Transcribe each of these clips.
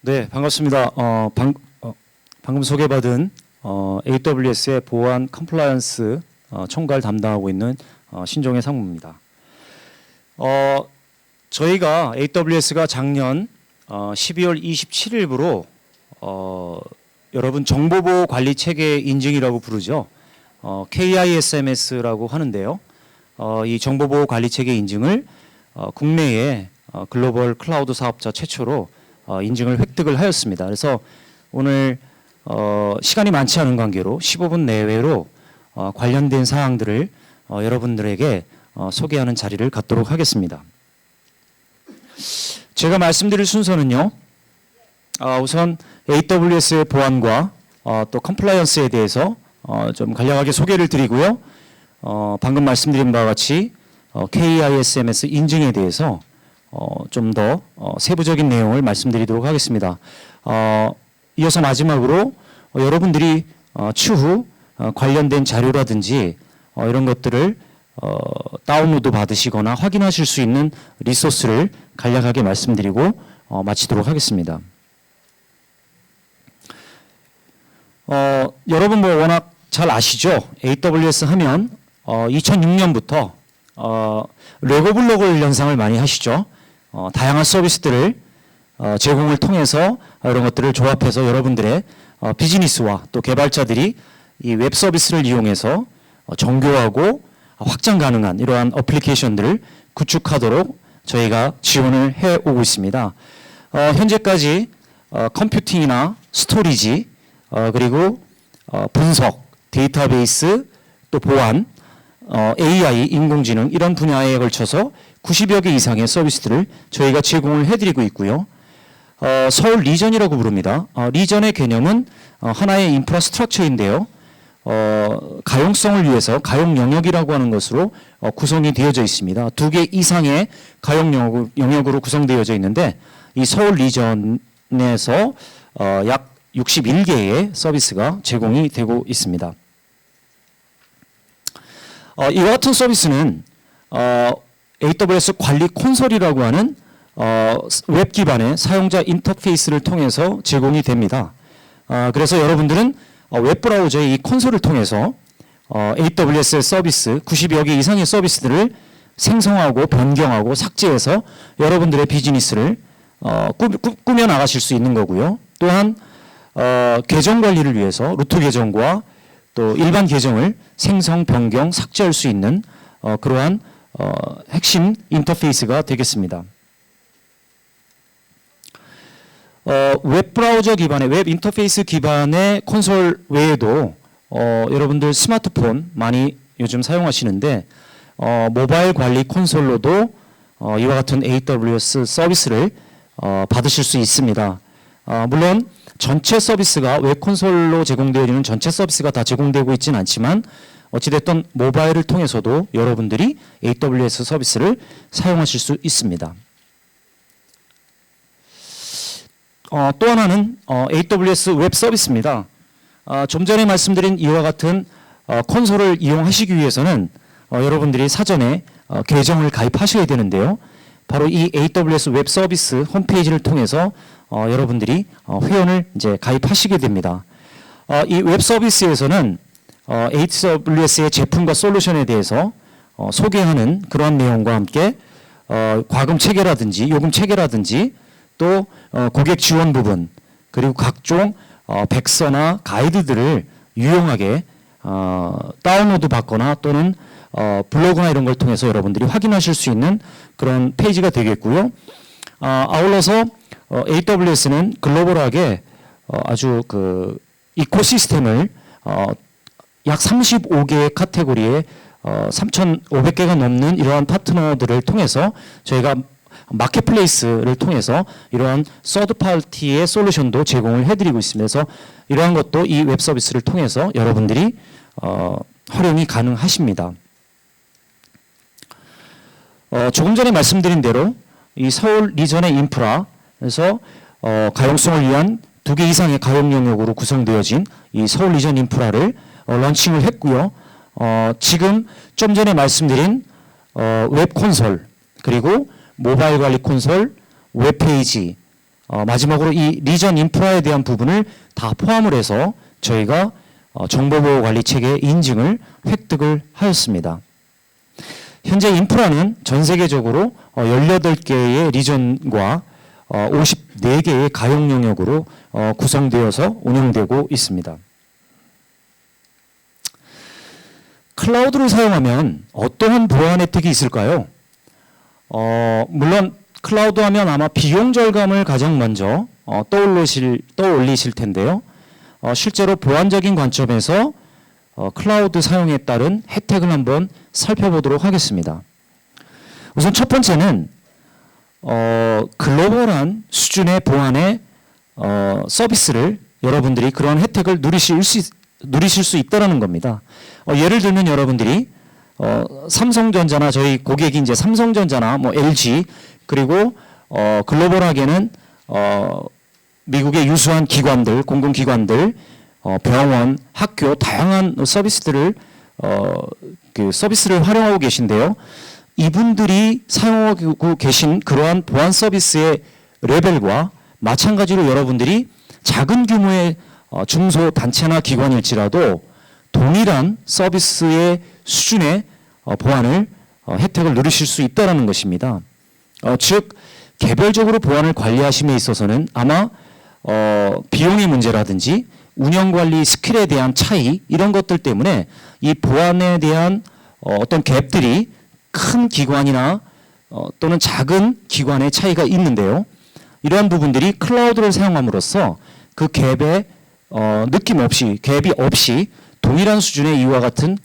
네, 반갑습니다. 방금 소개받은 AWS의 보안 컴플라이언스 총괄 담당하고 있는 신종의 상무입니다. 저희가 AWS가 작년 12월 27일부로 여러분 정보보호 관리 체계 인증이라고 부르죠. KISMS라고 하는데요. 이 정보보호 관리 체계 인증을 국내에 글로벌 클라우드 사업자 최초로 인증을 획득을 하였습니다. 그래서 오늘 시간이 많지 않은 관계로 15분 내외로 관련된 사항들을 여러분들에게 소개하는 자리를 갖도록 하겠습니다. 제가 말씀드릴 순서는요. 우선 AWS의 보안과 또 컴플라이언스에 대해서 좀 간략하게 소개를 드리고요. 방금 말씀드린 바와 같이 KISMS 인증에 대해서 좀 더 세부적인 내용을 말씀드리도록 하겠습니다. 이어서 마지막으로 여러분들이 추후 관련된 자료라든지 이런 것들을 다운로드 받으시거나 확인하실 수 있는 리소스를 간략하게 말씀드리고 마치도록 하겠습니다. 여러분 뭐 워낙 잘 아시죠? AWS 하면 2006년부터 레고블록을 연상을 많이 하시죠. 다양한 서비스들을 제공을 통해서 이런 것들을 조합해서 여러분들의 비즈니스와 또 개발자들이 이 웹 서비스를 이용해서 정교하고 확장 가능한 이러한 어플리케이션들을 구축하도록 저희가 지원을 해오고 있습니다. 현재까지 컴퓨팅이나 스토리지 그리고 분석, 데이터베이스 또 보안, AI, 인공지능 이런 분야에 걸쳐서 90여 개 이상의 서비스들을 저희가 제공을 해드리고 있고요. 서울 리전이라고 부릅니다. 리전의 개념은 하나의 인프라스트럭처인데요. 가용성을 위해서 가용 영역이라고 하는 것으로 구성이 되어져 있습니다. 2개 이상의 가용 영역으로 구성되어져 있는데 이 서울 리전에서 약 61개의 서비스가 제공이 되고 있습니다. 이와 같은 서비스는 AWS 관리 콘솔이라고 하는 웹 기반의 사용자 인터페이스를 통해서 제공이 됩니다. 그래서 여러분들은 웹브라우저의 이 콘솔을 통해서 AWS의 서비스 90여 개 이상의 서비스들을 생성하고 변경하고 삭제해서 여러분들의 비즈니스를 꾸며 나가실 수 있는 거고요. 또한 계정 관리를 위해서 루트 계정과 또 일반 계정을 생성, 변경, 삭제할 수 있는 그러한 핵심 인터페이스가 되겠습니다. 웹 브라우저 기반의 웹 인터페이스 기반의 콘솔 외에도 여러분들 스마트폰 많이 요즘 사용하시는데 모바일 관리 콘솔로도 이와 같은 AWS 서비스를 받으실 수 있습니다. 물론 전체 서비스가 웹 콘솔로 제공되어지는 전체 서비스가 다 제공되고 있지는 않지만 어찌됐든 모바일을 통해서도 여러분들이 AWS 서비스를 사용하실 수 있습니다. 또 하나는 AWS 웹 서비스입니다. 좀 전에 말씀드린 이와 같은 콘솔을 이용하시기 위해서는 여러분들이 사전에 계정을 가입하셔야 되는데요. 바로 이 AWS 웹 서비스 홈페이지를 통해서 여러분들이 회원을 이제 가입하시게 됩니다. 이 웹 서비스에서는 AWS의 제품과 솔루션에 대해서 소개하는 그런 내용과 함께 과금 체계라든지 요금 체계라든지 또 고객 지원 부분 그리고 각종 백서나 가이드들을 유용하게 다운로드 받거나 또는 블로그나 이런 걸 통해서 여러분들이 확인하실 수 있는 그런 페이지가 되겠고요. 아울러서 AWS는 글로벌하게 아주 그 이코시스템을 약 35개의 카테고리에 3,500개가 넘는 이러한 파트너들을 통해서 저희가 마켓플레이스를 통해서 이러한 서드파티의 솔루션도 제공을 해드리고 있습니다. 그래서 이러한 것도 이 웹 서비스를 통해서 여러분들이 활용이 가능하십니다. 조금 전에 말씀드린 대로 이 서울 리전의 인프라에서 가용성을 위한 2개 이상의 가용 영역으로 구성되어진 이 서울 리전 인프라를 런칭을 했고요. 지금 좀 전에 말씀드린 웹 콘솔 그리고 모바일 관리 콘솔, 웹페이지, 마지막으로 이 리전 인프라에 대한 부분을 다 포함을 해서 저희가 정보보호관리 체계 인증을 획득을 하였습니다. 현재 인프라는 전 세계적으로 18개의 리전과 54개의 가용 영역으로 구성되어서 운영되고 있습니다. 클라우드를 사용하면 어떠한 보안 혜택이 있을까요? 물론 클라우드 하면 아마 비용 절감을 가장 먼저 떠올리실 텐데요. 실제로 보안적인 관점에서 클라우드 사용에 따른 혜택을 한번 살펴보도록 하겠습니다. 우선 첫 번째는 글로벌한 수준의 보안의 서비스를 여러분들이 그런 혜택을 누리실 수 있다는 겁니다. 예를 들면 여러분들이 삼성전자나 저희 고객이 이제 삼성전자나 뭐 LG 그리고 글로벌하게는 미국의 유수한 기관들, 공공기관들, 병원, 학교 다양한 서비스들을 서비스를 활용하고 계신데요. 이분들이 사용하고 계신 그러한 보안 서비스의 레벨과 마찬가지로 여러분들이 작은 규모의 중소 단체나 기관일지라도 동일한 서비스의 수준의 보안을 혜택을 누리실 수 있다는 것입니다. 즉 개별적으로 보안을 관리하심에 있어서는 아마 비용의 문제라든지 운영관리 스킬에 대한 차이 이런 것들 때문에 이 보안에 대한 어떤 갭들이 큰 기관이나 또는 작은 기관의 차이가 있는데요. 이러한 부분들이 클라우드를 사용함으로써 그 갭에 갭이 없이 동일한 수준의 이와 같은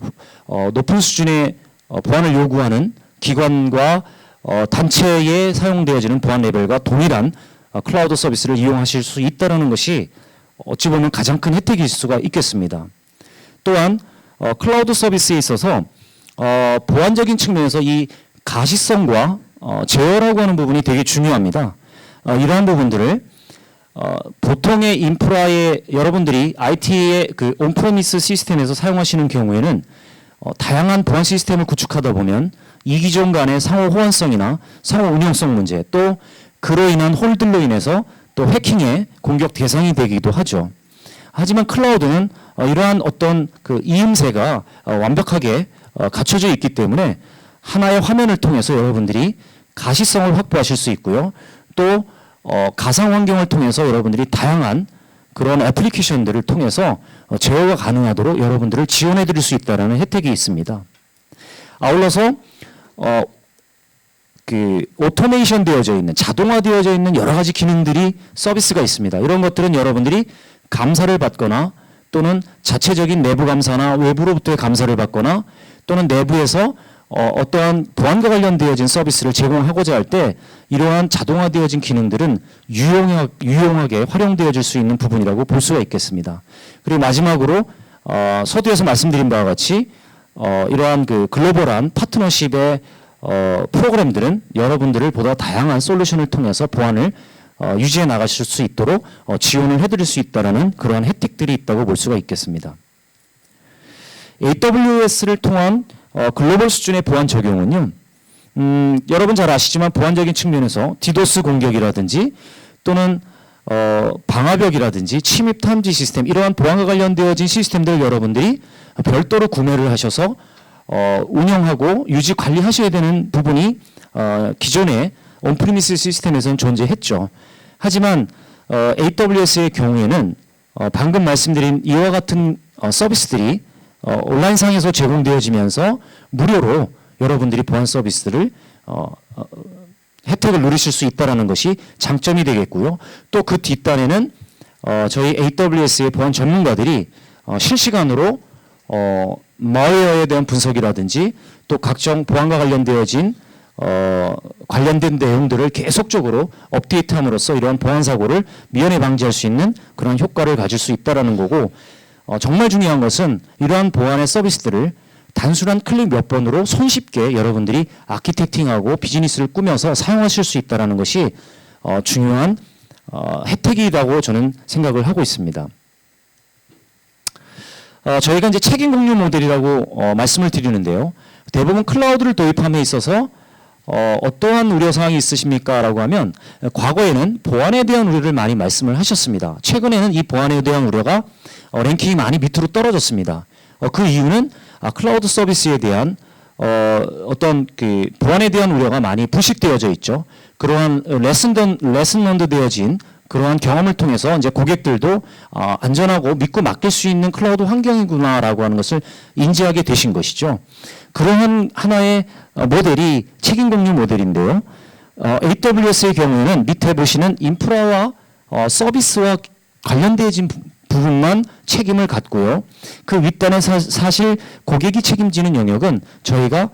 높은 수준의 보안을 요구하는 기관과 단체에 사용되어지는 보안 레벨과 동일한 클라우드 서비스를 이용하실 수 있다는 것이 어찌 보면 가장 큰 혜택일 수가 있겠습니다. 또한 클라우드 서비스에 있어서 보안적인 측면에서 이 가시성과 제어라고 하는 부분이 되게 중요합니다. 이러한 부분들을 보통의 인프라에 여러분들이 IT의 그 온프레미스 시스템에서 사용하시는 경우에는 다양한 보안 시스템을 구축하다 보면 이기종 간의 상호 호환성이나 상호 운영성 문제 또 그로 인한 홀들로 인해서 또 해킹의 공격 대상이 되기도 하죠. 하지만 클라우드는 이러한 어떤 그 이음새가 완벽하게 갖춰져 있기 때문에 하나의 화면을 통해서 여러분들이 가시성을 확보하실 수 있고요. 또 가상 환경을 통해서 여러분들이 다양한 그런 애플리케이션들을 통해서 제어가 가능하도록 여러분들을 지원해 드릴 수 있다는 혜택이 있습니다. 아울러서 그 오토메이션 되어져 있는 자동화되어져 있는 여러 가지 기능들이 서비스가 있습니다. 이런 것들은 여러분들이 감사를 받거나 또는 자체적인 내부 감사나 외부로부터의 감사를 받거나 또는 내부에서 어떠한 보안과 관련되어진 서비스를 제공하고자 할 때 이러한 자동화되어진 기능들은 유용하게 활용되어질 수 있는 부분이라고 볼 수가 있겠습니다. 그리고 마지막으로 서두에서 말씀드린 바와 같이 이러한 그 글로벌한 파트너십의 프로그램들은 여러분들을 보다 다양한 솔루션을 통해서 보안을 유지해 나가실 수 있도록 지원을 해드릴 수 있다는 그러한 혜택들이 있다고 볼 수가 있겠습니다. AWS를 통한 글로벌 수준의 보안 적용은요. 여러분 잘 아시지만 보안적인 측면에서 디도스 공격이라든지 또는 방화벽이라든지 침입 탐지 시스템 이러한 보안과 관련되어진 시스템들을 여러분들이 별도로 구매를 하셔서 운영하고 유지 관리하셔야 되는 부분이 기존의 온프리미스 시스템에서는 존재했죠. 하지만 AWS의 경우에는 방금 말씀드린 이와 같은 서비스들이 온라인상에서 제공되어지면서 무료로 여러분들이 보안 서비스를 혜택을 누리실 수 있다는 것이 장점이 되겠고요. 또 그 뒷단에는 저희 AWS의 보안 전문가들이 실시간으로 malware에 대한 분석이라든지 또 각종 보안과 관련되어진 관련된 내용들을 계속적으로 업데이트함으로써 이러한 보안 사고를 미연에 방지할 수 있는 그런 효과를 가질 수 있다는 거고 정말 중요한 것은 이러한 보안의 서비스들을 단순한 클릭 몇 번으로 손쉽게 여러분들이 아키텍팅하고 비즈니스를 꾸며서 사용하실 수 있다는 것이 중요한 혜택이라고 저는 생각을 하고 있습니다. 저희가 이제 책임 공유 모델이라고 말씀을 드리는데요. 대부분 클라우드를 도입함에 있어서 어떠한 우려사항이 있으십니까? 라고 하면 과거에는 보안에 대한 우려를 많이 말씀을 하셨습니다. 최근에는 이 보안에 대한 우려가 랭킹이 많이 밑으로 떨어졌습니다. 그 이유는 클라우드 서비스에 대한 어떤 그 보안에 대한 우려가 많이 부식되어져 있죠. 그러한 레슨 런드 되어진 그러한 경험을 통해서 이제 고객들도 안전하고 믿고 맡길 수 있는 클라우드 환경이구나라고 하는 것을 인지하게 되신 것이죠. 그러한 하나의 모델이 책임 공유 모델인데요. AWS의 경우에는 밑에 보시는 인프라와 서비스와 관련되어진 부분만 책임을 갖고요. 그 윗단에 사실 고객이 책임지는 영역은 저희가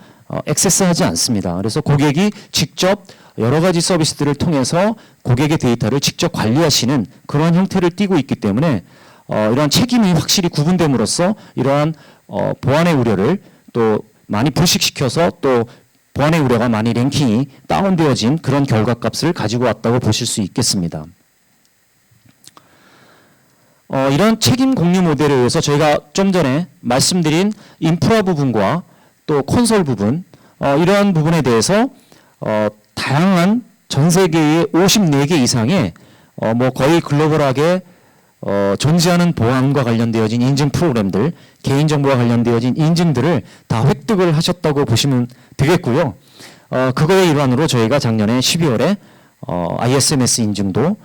액세스하지 않습니다. 그래서 고객이 직접 여러 가지 서비스들을 통해서 고객의 데이터를 직접 관리하시는 그런 형태를 띠고 있기 때문에 이러한 책임이 확실히 구분됨으로써 이러한 보안의 우려를 또 많이 불식시켜서 또 보안의 우려가 많이 랭킹이 다운되어진 그런 결과값을 가지고 왔다고 보실 수 있겠습니다. 이런 책임 공유 모델에 의해서 저희가 좀 전에 말씀드린 인프라 부분과 또 콘솔 부분 이러한 부분에 대해서 다양한 전 세계의 54개 이상의 뭐 거의 글로벌하게 존재하는 보안과 관련되어진 인증 프로그램들, 개인정보와 관련되어진 인증들을 다 획득을 하셨다고 보시면 되겠고요. 그거의 일환으로 저희가 작년에 12월에 ISMS 인증도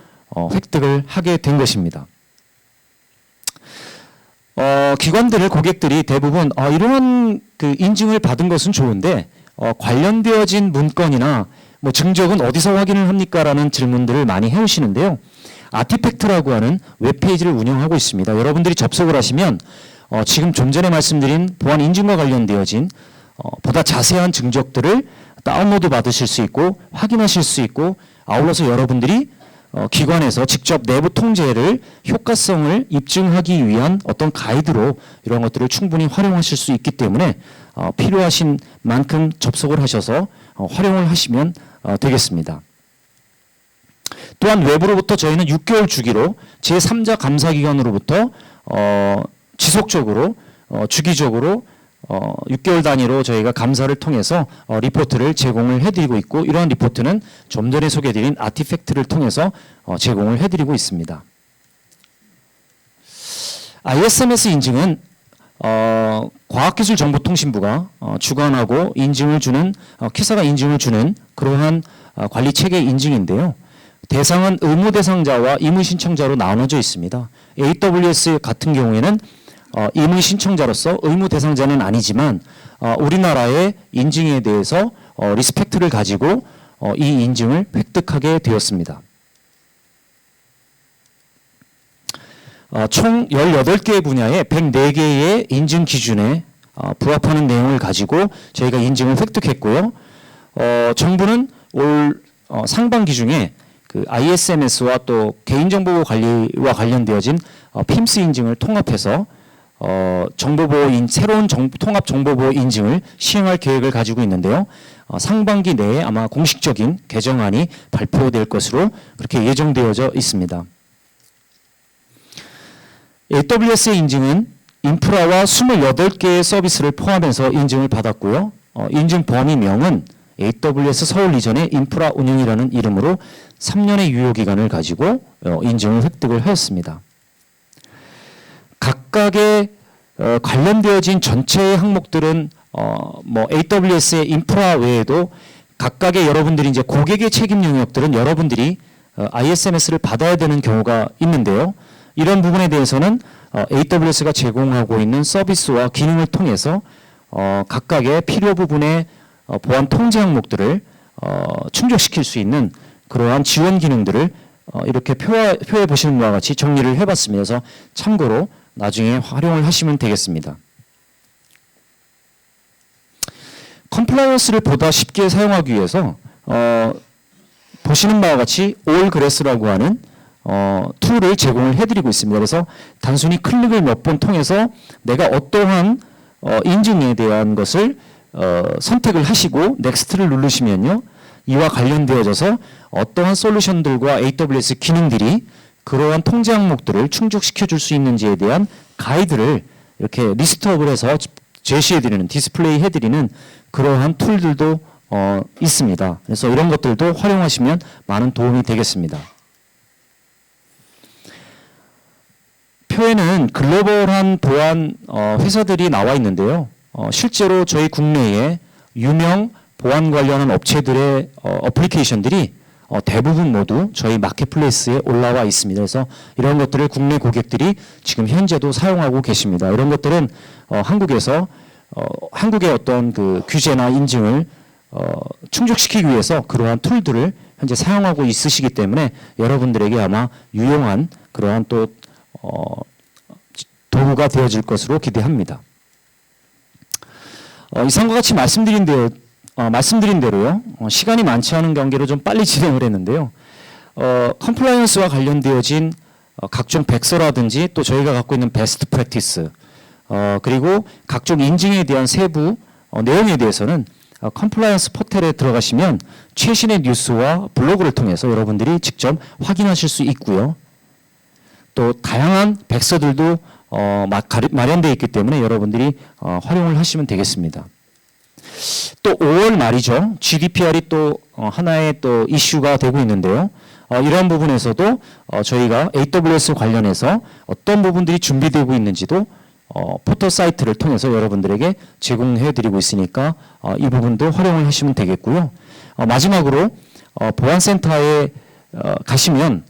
획득을 하게 된 것입니다. 기관들을 고객들이 대부분 이러한 그 인증을 받은 것은 좋은데 관련되어진 문건이나 뭐 증적은 어디서 확인을 합니까? 라는 질문들을 많이 해오시는데요. 아티팩트라고 하는 웹페이지를 운영하고 있습니다. 여러분들이 접속을 하시면 지금 좀 전에 말씀드린 보안 인증과 관련되어진 보다 자세한 증적들을 다운로드 받으실 수 있고 확인하실 수 있고 아울러서 여러분들이 기관에서 직접 내부 통제를 효과성을 입증하기 위한 어떤 가이드로 이런 것들을 충분히 활용하실 수 있기 때문에 필요하신 만큼 접속을 하셔서 활용을 하시면 되겠습니다. 또한 외부로부터 저희는 6개월 주기로 제3자 감사기관으로부터 지속적으로 주기적으로 6개월 단위로 저희가 감사를 통해서 리포트를 제공을 해드리고 있고 이러한 리포트는 좀 전에 소개해드린 아티팩트를 통해서 제공을 해드리고 있습니다. ISMS 인증은 과학기술정보통신부가 주관하고 인증을 주는 키사가 인증을 주는 그러한 관리 체계 인증인데요. 대상은 의무 대상자와 임의 신청자로 나눠져 있습니다. AWS 같은 경우에는 임의 신청자로서 의무 대상자는 아니지만 우리나라의 인증에 대해서 리스펙트를 가지고 이 인증을 획득하게 되었습니다. 총 18개의 분야에 104개의 인증 기준에 부합하는 내용을 가지고 저희가 인증을 획득했고요. 정부는 올 상반기 중에 그 ISMS와 또 개인정보 관리와 관련되어진 PIMS 인증을 통합해서 새로운 통합 정보보호 인증을 시행할 계획을 가지고 있는데요. 상반기 내에 아마 공식적인 개정안이 발표될 것으로 그렇게 예정되어져 있습니다. AWS의 인증은 인프라와 28개의 서비스를 포함해서 인증을 받았고요. 인증 범위명은 AWS 서울 이전의 인프라 운영이라는 이름으로 3년의 유효기간을 가지고 인증을 획득을 하였습니다. 각각의 관련되어진 전체의 항목들은 뭐 AWS의 인프라 외에도 각각의 여러분들이 이제 고객의 책임 영역들은 여러분들이 ISMS를 받아야 되는 경우가 있는데요. 이런 부분에 대해서는 AWS가 제공하고 있는 서비스와 기능을 통해서 각각의 필요 부분의 보안 통제 항목들을 충족시킬 수 있는 그러한 지원 기능들을 이렇게 표해 보시는 바와 같이 정리를 해봤습니다. 그래서 참고로 나중에 활용을 하시면 되겠습니다. 컴플라이언스를 보다 쉽게 사용하기 위해서 보시는 바와 같이 올그래스라고 하는 툴을 제공을 해드리고 있습니다. 그래서 단순히 클릭을 몇 번 통해서 내가 어떠한 인증에 대한 것을 선택을 하시고 넥스트를 누르시면요. 이와 관련되어져서 어떠한 솔루션들과 AWS 기능들이 그러한 통제 항목들을 충족시켜 줄 수 있는지에 대한 가이드를 이렇게 리스트업을 해서 제시해드리는 디스플레이 해드리는 그러한 툴들도 있습니다. 그래서 이런 것들도 활용하시면 많은 도움이 되겠습니다. 표에는 글로벌한 보안 회사들이 나와 있는데요. 실제로 저희 국내에 유명 보안 관련한 업체들의 어플리케이션들이 대부분 모두 저희 마켓플레이스에 올라와 있습니다. 그래서 이런 것들을 국내 고객들이 지금 현재도 사용하고 계십니다. 이런 것들은 한국에서 한국의 어떤 그 규제나 인증을 충족시키기 위해서 그러한 툴들을 현재 사용하고 있으시기 때문에 여러분들에게 아마 유용한 그러한 또 도구가 되어질 것으로 기대합니다. 이상과 같이 말씀드린 대로요. 시간이 많지 않은 관계로 좀 빨리 진행을 했는데요. 컴플라이언스와 관련되어진 각종 백서라든지 또 저희가 갖고 있는 베스트 프랙티스 그리고 각종 인증에 대한 세부 내용에 대해서는 컴플라이언스 포털에 들어가시면 최신의 뉴스와 블로그를 통해서 여러분들이 직접 확인하실 수 있고요. 또 다양한 백서들도 마련되어 있기 때문에 여러분들이 활용을 하시면 되겠습니다. 또 5월 말이죠. GDPR이 또 하나의 또 이슈가 되고 있는데요. 이러한 부분에서도 저희가 AWS 관련해서 어떤 부분들이 준비되고 있는지도 포털 사이트를 통해서 여러분들에게 제공해 드리고 있으니까 이 부분도 활용을 하시면 되겠고요. 마지막으로 보안센터에 가시면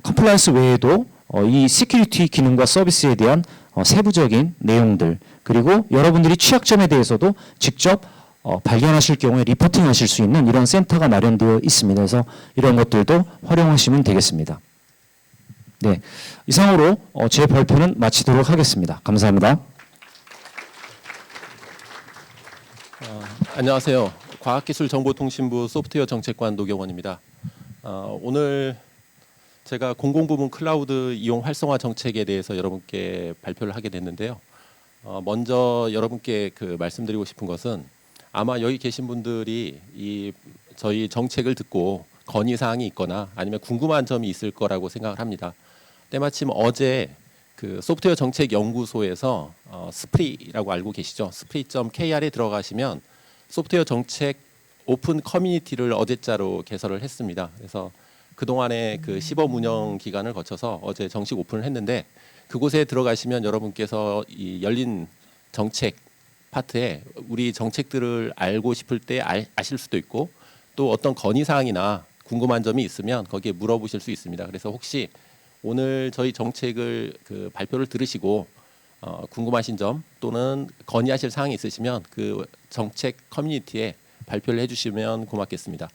컴플라이언스 외에도 이 시큐리티 기능과 서비스에 대한 세부적인 내용들 그리고 여러분들이 취약점에 대해서도 직접 발견하실 경우에 리포팅하실 수 있는 이런 센터가 마련되어 있습니다. 그래서 이런 것들도 활용하시면 되겠습니다. 네, 이상으로 제 발표는 마치도록 하겠습니다. 감사합니다. 안녕하세요. 과학기술정보통신부 소프트웨어 정책관 노경원입니다. 오늘 제가 공공부문 클라우드 이용 활성화 정책에 대해서 여러분께 발표를 하게 됐는데요. 먼저 여러분께 말씀드리고 싶은 것은 아마 여기 계신 분들이 저희 정책을 듣고 건의사항이 있거나 아니면 궁금한 점이 있을 거라고 생각을 합니다. 때마침 어제 소프트웨어 정책연구소에서 스프리라고 알고 계시죠? 스프리.kr에 들어가시면 소프트웨어 정책 오픈 커뮤니티를 어제자로 개설을 했습니다. 그래서 그동안의 시범 운영 기간을 거쳐서 어제 정식 오픈을 했는데 그곳에 들어가시면 여러분께서 이 열린 정책 파트에 우리 정책들을 알고 싶을 때 아실 수도 있고 또 어떤 건의사항이나 궁금한 점이 있으면 거기에 물어보실 수 있습니다. 그래서 혹시 오늘 저희 정책을 발표를 들으시고 궁금하신 점 또는 건의하실 사항이 있으시면 그 정책 커뮤니티에 발표를 해주시면 고맙겠습니다.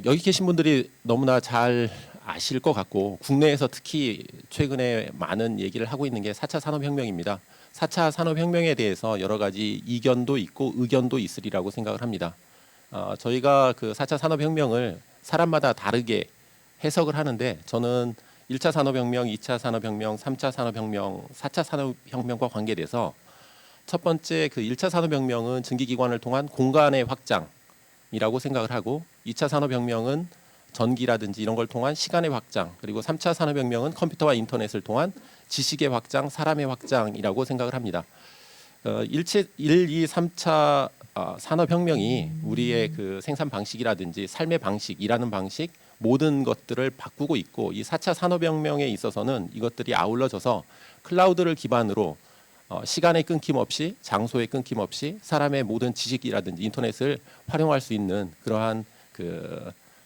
여기 계신 분들이 너무나 잘 아실 것 같고 국내에서 특히 최근에 많은 얘기를 하고 있는 게 4차 산업혁명입니다. 4차 산업혁명에 대해서 여러 가지 이견도 있고 의견도 있으리라고 생각을 합니다. 저희가 4차 산업혁명을 사람마다 다르게 해석을 하는데 저는 1차 산업혁명, 2차 산업혁명, 3차 산업혁명, 4차 산업혁명과 관계돼서 첫 번째 1차 산업혁명은 증기기관을 통한 공간의 확장이라고 생각을 하고 2차 산업혁명은 전기라든지 이런 걸 통한 시간의 확장 그리고 3차 산업혁명은 컴퓨터와 인터넷을 통한 지식의 확장, 사람의 확장이라고 생각을 합니다. 1, 2, 3차 산업혁명이 우리의 생산 방식이라든지 삶의 방식, 일하는 방식 모든 것들을 바꾸고 있고 이 4차 산업혁명에 있어서는 이것들이 아울러져서 클라우드를 기반으로 시간에 끊김없이 장소에 끊김없이 사람의 모든 지식이라든지 인터넷을 활용할 수 있는 그러한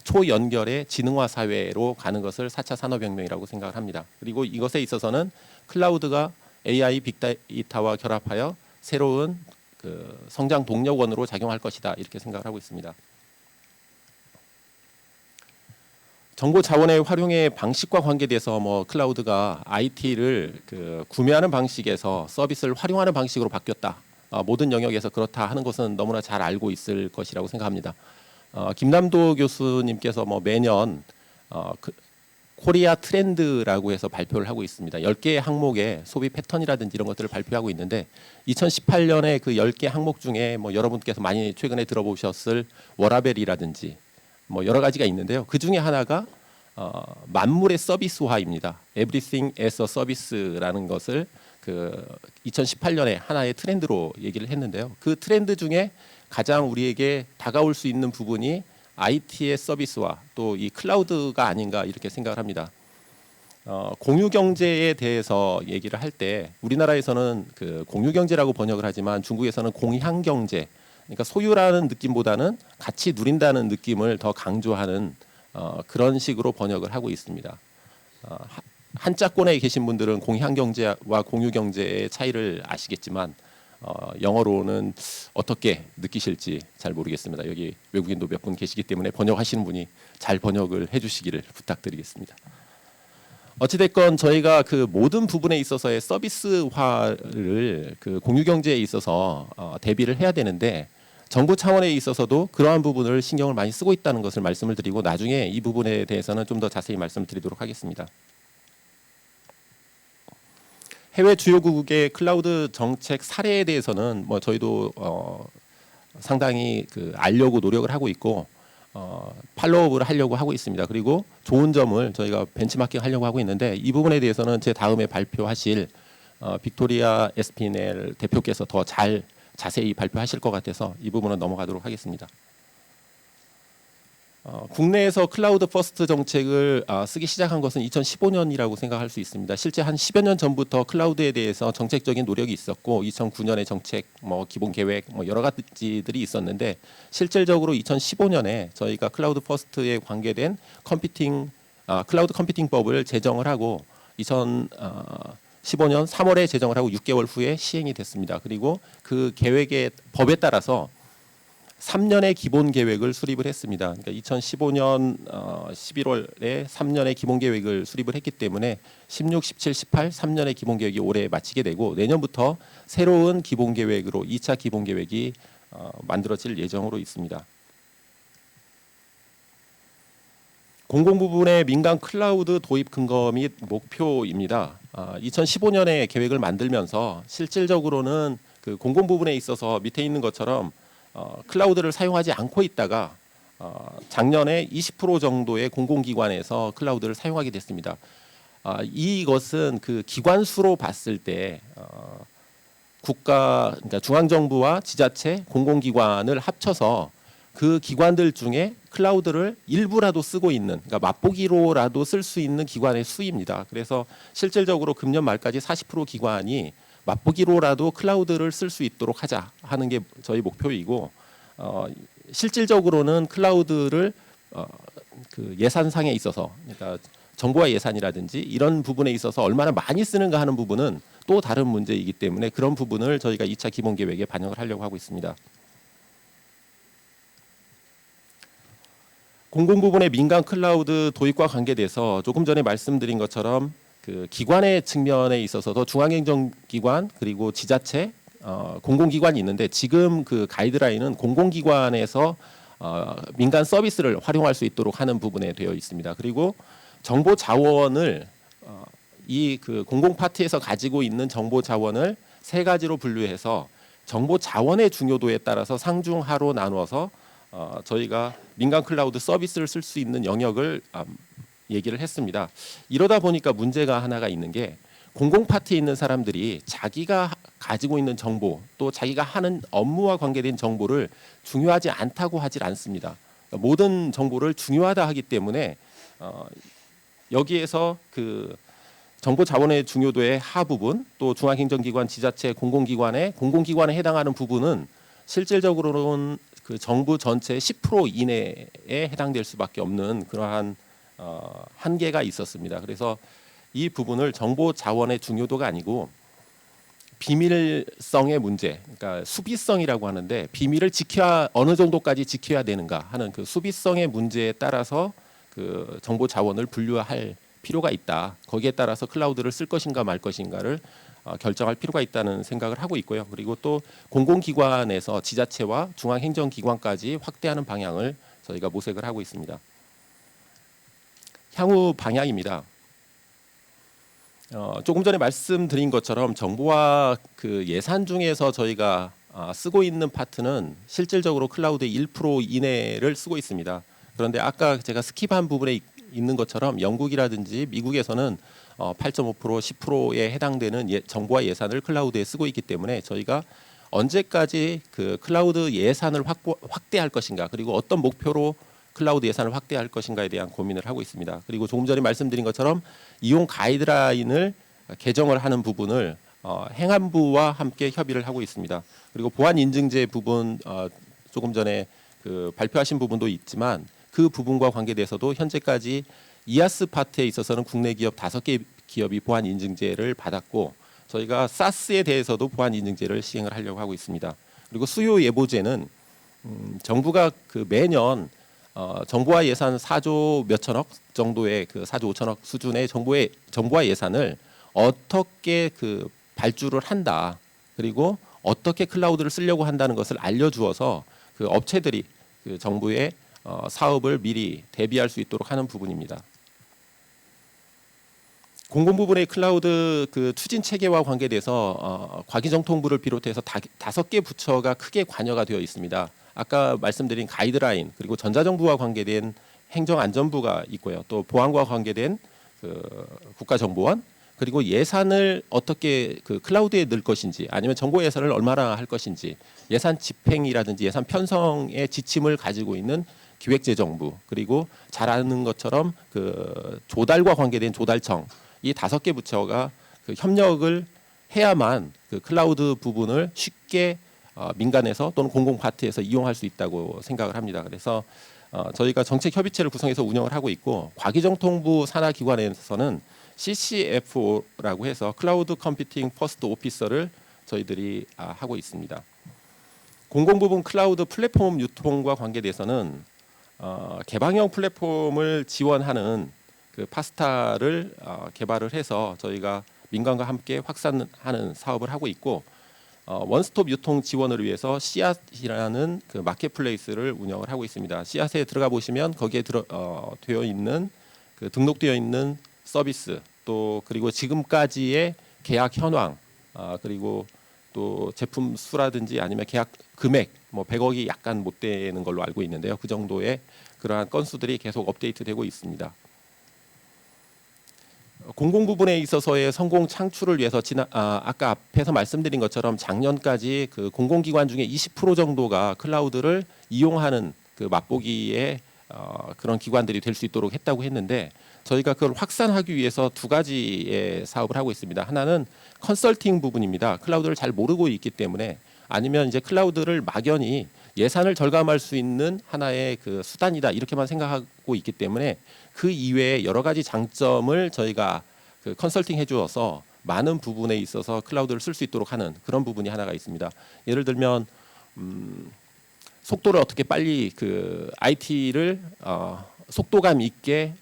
초연결의 지능화 사회로 가는 것을 4차 산업혁명이라고 생각을 합니다. 그리고 이것에 있어서는 클라우드가 AI, 빅데이터와 결합하여 새로운 성장 동력원으로 작용할 것이다 이렇게 생각을 하고 있습니다. 정보 자원의 활용의 방식과 관계돼서 클라우드가 IT를 구매하는 방식에서 서비스를 활용하는 방식으로 바뀌었다. 모든 영역에서 그렇다 하는 것은 너무나 잘 알고 있을 것이라고 생각합니다. 김남도 교수님께서 매년 코리아 트렌드라고 해서 발표를 하고 있습니다. 10개의 항목의 소비 패턴이라든지 이런 것들을 발표하고 있는데 2018년에 그 10개 항목 중에 여러분께서 많이 최근에 들어보셨을 워라벨이라든지 여러 가지가 있는데요. 그 중에 하나가 만물의 서비스화입니다. Everything as a Service라는 것을 그 2018년에 하나의 트렌드로 얘기를 했는데요. 그 트렌드 중에 가장 우리에게 다가올 수 있는 부분이 IT의 서비스와 또 이 클라우드가 아닌가 이렇게 생각을 합니다. 공유 경제에 대해서 얘기를 할 때 우리나라에서는 그 공유 경제라고 번역을 하지만 중국에서는 공향 경제, 그러니까 소유라는 느낌보다는 같이 누린다는 느낌을 더 강조하는 그런 식으로 번역을 하고 있습니다. 한자권에 계신 분들은 공향 경제와 공유 경제의 차이를 아시겠지만 영어로는 어떻게 느끼실지 잘 모르겠습니다. 여기 외국인도 몇 분 계시기 때문에 번역하시는 분이 잘 번역을 해주시기를 부탁드리겠습니다. 어찌됐건 저희가 그 모든 부분에 있어서의 서비스화를 그 공유 경제에 있어서 대비를 해야 되는데 정부 차원에 있어서도 그러한 부분을 신경을 많이 쓰고 있다는 것을 말씀을 드리고 나중에 이 부분에 대해서는 좀 더 자세히 말씀을 드리도록 하겠습니다. 해외 주요국의 클라우드 정책 사례에 대해서는 뭐 저희도 상당히 그 알려고 노력을 하고 있고 팔로우업을 하려고 하고 있습니다. 그리고 좋은 점을 저희가 벤치마킹 하려고 하고 있는데 이 부분에 대해서는 제 다음에 발표하실 빅토리아 에스피넬 대표께서 더 잘 자세히 발표하실 것 같아서 이 부분은 넘어가도록 하겠습니다. 국내에서 클라우드 퍼스트 정책을 쓰기 시작한 것은 2015년이라고 생각할 수 있습니다. 실제 한 10여 년 전부터 클라우드에 대해서 정책적인 노력이 있었고 2009년의 정책, 기본 계획, 여러 가지들이 있었는데 실질적으로 2015년에 저희가 클라우드 퍼스트에 관계된 클라우드 컴퓨팅법을 제정을 하고 2015년 3월에 제정을 하고 6개월 후에 시행이 됐습니다. 그리고 그 계획의 법에 따라서 3년의 기본 계획을 수립을 했습니다. 그러니까 2015년 11월에 3년의 기본 계획을 수립을 했기 때문에 16, 17, 18 3년의 기본 계획이 올해 마치게 되고 내년부터 새로운 기본 계획으로 2차 기본 계획이 만들어질 예정으로 있습니다. 공공 부분의 민간 클라우드 도입 근거 및 목표입니다. 2015년에 계획을 만들면서 실질적으로는 그 공공 부분에 있어서 밑에 있는 것처럼 클라우드를 사용하지 않고 있다가 작년에 20% 정도의 공공기관에서 클라우드를 사용하게 됐습니다. 이것은 그 기관 수로 봤을 때 그러니까 중앙정부와 지자체, 공공기관을 합쳐서 그 기관들 중에 클라우드를 일부라도 쓰고 있는, 그러니까 맛보기로라도 쓸 수 있는 기관의 수입니다. 그래서 실질적으로 금년 말까지 40% 기관이 맛보기로라도 클라우드를 쓸 수 있도록 하자 하는 게 저희 목표이고 실질적으로는 클라우드를 그 예산상에 있어서 그러니까 정보와 예산이라든지 이런 부분에 있어서 얼마나 많이 쓰는가 하는 부분은 또 다른 문제이기 때문에 그런 부분을 저희가 2차 기본 계획에 반영을 하려고 하고 있습니다. 공공 부분의 민간 클라우드 도입과 관계돼서 조금 전에 말씀드린 것처럼 그 기관의 측면에 있어서도 중앙행정기관 그리고 지자체, 공공기관이 있는데 지금 그 가이드라인은 공공기관에서 민간 서비스를 활용할 수 있도록 하는 부분에 되어 있습니다. 그리고 정보 자원을 이 그 공공 파트에서 가지고 있는 정보 자원을 세 가지로 분류해서 정보 자원의 중요도에 따라서 상중하로 나누어서 저희가 민간 클라우드 서비스를 쓸 수 있는 영역을 얘기를 했습니다. 이러다 보니까 문제가 하나가 있는 게 공공 파트에 있는 사람들이 자기가 가지고 있는 정보 또 자기가 하는 업무와 관계된 정보를 중요하지 않다고 하질 않습니다. 그러니까 모든 정보를 중요하다 하기 때문에 여기에서 그 정보 자원의 중요도의 하 부분 또 중앙행정기관, 지자체, 공공기관에 해당하는 부분은 실질적으로는 그 정부 전체의 10% 이내에 해당될 수밖에 없는 그러한 한계가 있었습니다. 그래서 이 부분을 정보 자원의 중요도가 아니고 비밀성의 문제, 그러니까 수비성이라고 하는데 비밀을 어느 정도까지 지켜야 되는가 하는 그 수비성의 문제에 따라서 그 정보 자원을 분류할 필요가 있다. 거기에 따라서 클라우드를 쓸 것인가 말 것인가를 결정할 필요가 있다는 생각을 하고 있고요. 그리고 또 공공기관에서 지자체와 중앙행정기관까지 확대하는 방향을 저희가 모색을 하고 있습니다. 향후 방향입니다. 조금 전에 말씀드린 것처럼 정보와 그 예산 중에서 저희가 쓰고 있는 파트는 실질적으로 클라우드의 1% 이내를 쓰고 있습니다. 그런데 아까 제가 스킵한 부분에 있는 것처럼 영국이라든지 미국에서는 8.5%, 10%에 해당되는 정보화 예산을 클라우드에 쓰고 있기 때문에 저희가 언제까지 그 클라우드 예산을 확대할 것인가, 그리고 어떤 목표로 클라우드 예산을 확대할 것인가에 대한 고민을 하고 있습니다. 그리고 조금 전에 말씀드린 것처럼 이용 가이드라인을 개정을 하는 부분을 행안부와 함께 협의를 하고 있습니다. 그리고 보안 인증제 부분 조금 전에 그 발표하신 부분도 있지만 그 부분과 관계돼서도 현재까지 이아스 파트에 있어서는 국내 기업 5개 기업이 보안 인증제를 받았고 저희가 사스에 대해서도 보안 인증제를 시행을 하려고 하고 있습니다. 그리고 수요 예보제는 정부가 그 매년 정보화 예산 4조 몇천억 정도의 그 4조 5천억 수준의 정보화 예산을 어떻게 그 발주를 한다, 그리고 어떻게 클라우드를 쓰려고 한다는 것을 알려주어서 그 업체들이 그 정부의 사업을 미리 대비할 수 있도록 하는 부분입니다. 공공 부분의 클라우드 그 추진 체계와 관계돼서 과기정통부를 비롯해서 5개 부처가 크게 관여가 되어 있습니다. 아까 말씀드린 가이드라인, 그리고 전자정부와 관계된 행정안전부가 있고요. 또 보안과 관계된 그 국가정보원, 그리고 예산을 어떻게 그 클라우드에 넣을 것인지, 아니면 정보 예산을 얼마나 할 것인지, 예산 집행이라든지 예산 편성의 지침을 가지고 있는 기획재정부, 그리고 잘 아는 것처럼 그 조달과 관계된 조달청, 이 5개 부처가 그 협력을 해야만 그 클라우드 부분을 쉽게 민간에서 또는 공공 파트에서 이용할 수 있다고 생각을 합니다. 그래서 저희가 정책 협의체를 구성해서 운영을 하고 있고, 과기정통부 산하 기관에서는 CCFO라고 해서 클라우드 컴퓨팅 퍼스트 오피서를 저희들이 하고 있습니다. 공공부문 클라우드 플랫폼 유통과 관계돼서는 개방형 플랫폼을 지원하는 그 파스타를 개발을 해서 저희가 민간과 함께 확산하는 사업을 하고 있고, 원스톱 유통 지원을 위해서 씨앗이라는 그 마켓플레이스를 운영을 하고 있습니다. 씨앗에 들어가 보시면 거기에 되어 있는 그 등록되어 있는 서비스, 또 그리고 지금까지의 계약 현황, 그리고 또 제품 수라든지 아니면 계약 금액, 뭐 100억이 약간 못 되는 걸로 알고 있는데요. 그 정도의 그러한 건수들이 계속 업데이트되고 있습니다. 공공 부분에 있어서의 성공 창출을 위해서 아까 앞에서 말씀드린 것처럼 작년까지 그 공공기관 중에 20% 정도가 클라우드를 이용하는 그 맛보기에 그런 기관들이 될 수 있도록 했다고 했는데, 저희가 그걸 확산하기 위해서 2가지의 사업을 하고 있습니다. 하나는 컨설팅 부분입니다. 클라우드를 잘 모르고 있기 때문에, 아니면 이제 클라우드를 막연히 예산을 절감할 수 있는 하나의 그 수단이다 이렇게만 생각하고 있기 때문에 그 이외에 여러 가지 장점을 저희가 그 컨설팅 해주어서 많은 부분에 있어서 클라우드를 쓸 수 있도록 하는 그런 부분이 하나가 있습니다. 예를 들면 속도를 어떻게 빨리 그 IT를 속도감 있게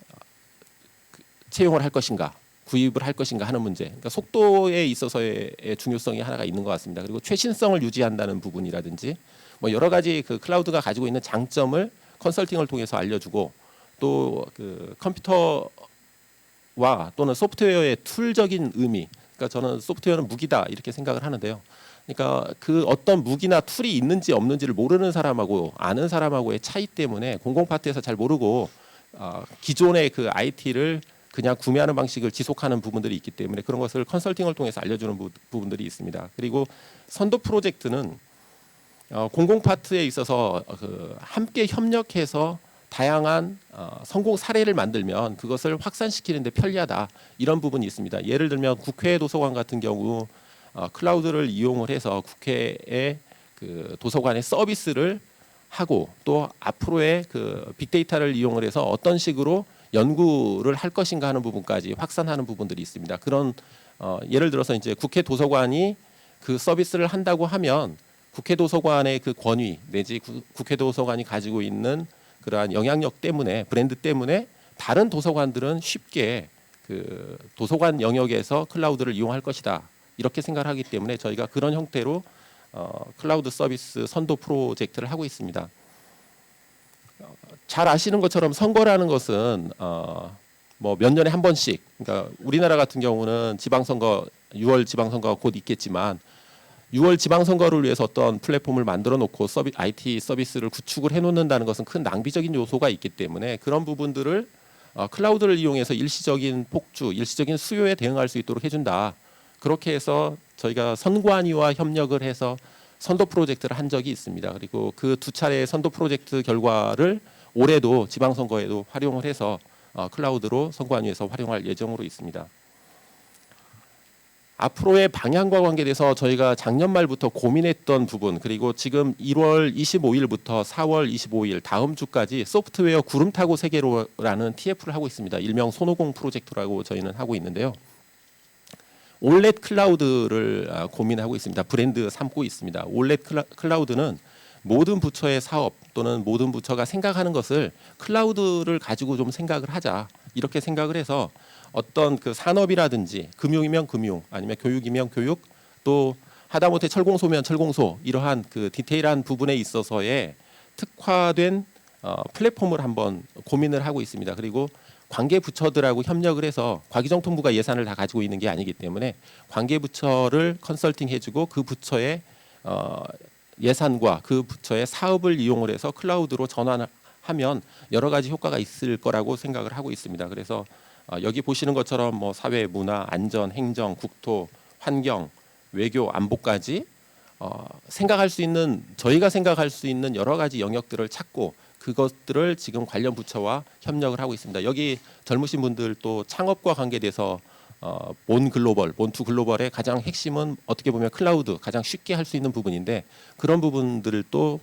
채용을 할 것인가, 구입을 할 것인가 하는 문제. 그러니까 속도에 있어서의 중요성이 하나가 있는 것 같습니다. 그리고 최신성을 유지한다는 부분이라든지 뭐 여러 가지 그 클라우드가 가지고 있는 장점을 컨설팅을 통해서 알려주고, 또 그 컴퓨터와 또는 소프트웨어의 툴적인 의미, 그러니까 저는 소프트웨어는 무기다 이렇게 생각을 하는데요. 그러니까 그 어떤 무기나 툴이 있는지 없는지를 모르는 사람하고 아는 사람하고의 차이 때문에 공공 파트에서 잘 모르고 기존의 그 IT를 그냥 구매하는 방식을 지속하는 부분들이 있기 때문에 그런 것을 컨설팅을 통해서 알려주는 부분들이 있습니다. 그리고 선도 프로젝트는 공공 파트에 있어서 그 함께 협력해서 다양한 성공 사례를 만들면 그것을 확산시키는 데 편리하다, 이런 부분이 있습니다. 예를 들면 국회 도서관 같은 경우 클라우드를 이용을 해서 국회의 그 도서관의 서비스를 하고, 또 앞으로의 그 빅데이터를 이용을 해서 어떤 식으로 연구를 할 것인가 하는 부분까지 확산하는 부분들이 있습니다. 그런 예를 들어서 이제 국회 도서관이 그 서비스를 한다고 하면 국회 도서관의 그 권위 내지 국회 도서관이 가지고 있는 그러한 영향력 때문에, 브랜드 때문에 다른 도서관들은 쉽게 그 도서관 영역에서 클라우드를 이용할 것이다 이렇게 생각을 하기 때문에 저희가 그런 형태로 클라우드 서비스 선도 프로젝트를 하고 있습니다. 잘 아시는 것처럼 선거라는 것은 뭐 몇 년에 한 번씩, 그러니까 우리나라 같은 경우는 지방선거 6월 지방선거가 곧 있겠지만 6월 지방선거를 위해서 어떤 플랫폼을 만들어 놓고 IT 서비스를 구축을 해놓는다는 것은 큰 낭비적인 요소가 있기 때문에 그런 부분들을 클라우드를 이용해서 일시적인 폭주, 일시적인 수요에 대응할 수 있도록 해준다. 그렇게 해서 저희가 선관위와 협력을 해서 선도 프로젝트를 한 적이 있습니다. 그리고 그 두 차례의 선도 프로젝트 결과를 올해도 지방선거에도 활용을 해서 클라우드로 선관위에서 활용할 예정으로 있습니다. 앞으로의 방향과 관계돼서 저희가 작년 말부터 고민했던 부분, 그리고 지금 1월 25일부터 4월 25일 다음 주까지 소프트웨어 구름 타고 세계로라는 TF를 하고 있습니다. 일명 손오공 프로젝트라고 저희는 하고 있는데요. 올렛 클라우드를 고민하고 있습니다. 브랜드 삼고 있습니다. 올렛 클라우드는 모든 부처의 사업 또는 모든 부처가 생각하는 것을 클라우드를 가지고 좀 생각을 하자, 이렇게 생각을 해서 어떤 그 산업이라든지 금융이면 금융, 아니면 교육이면 교육, 또 하다못해 철공소면 철공소, 이러한 그 디테일한 부분에 있어서의 특화된 플랫폼을 한번 고민을 하고 있습니다. 그리고 관계 부처들하고 협력을 해서 과기정통부가 예산을 다 가지고 있는 게 아니기 때문에 관계 부처를 컨설팅 해주고 그 부처의 예산과 그 부처의 사업을 이용을 해서 클라우드로 전환하면 여러 가지 효과가 있을 거라고 생각을 하고 있습니다. 그래서 여기 보시는 것처럼 뭐 사회, 문화, 안전, 행정, 국토, 환경, 외교, 안보까지 생각할 수 있는, 저희가 생각할 수 있는 여러 가지 영역들을 찾고 그것들을 지금 관련 부처와 협력을 하고 있습니다. 여기 젊으신 분들 또 창업과 관계돼서 본투 글로벌의 가장 핵심은 어떻게 보면 클라우드, 가장 쉽게 할 수 있는 부분인데 그런 부분들을 또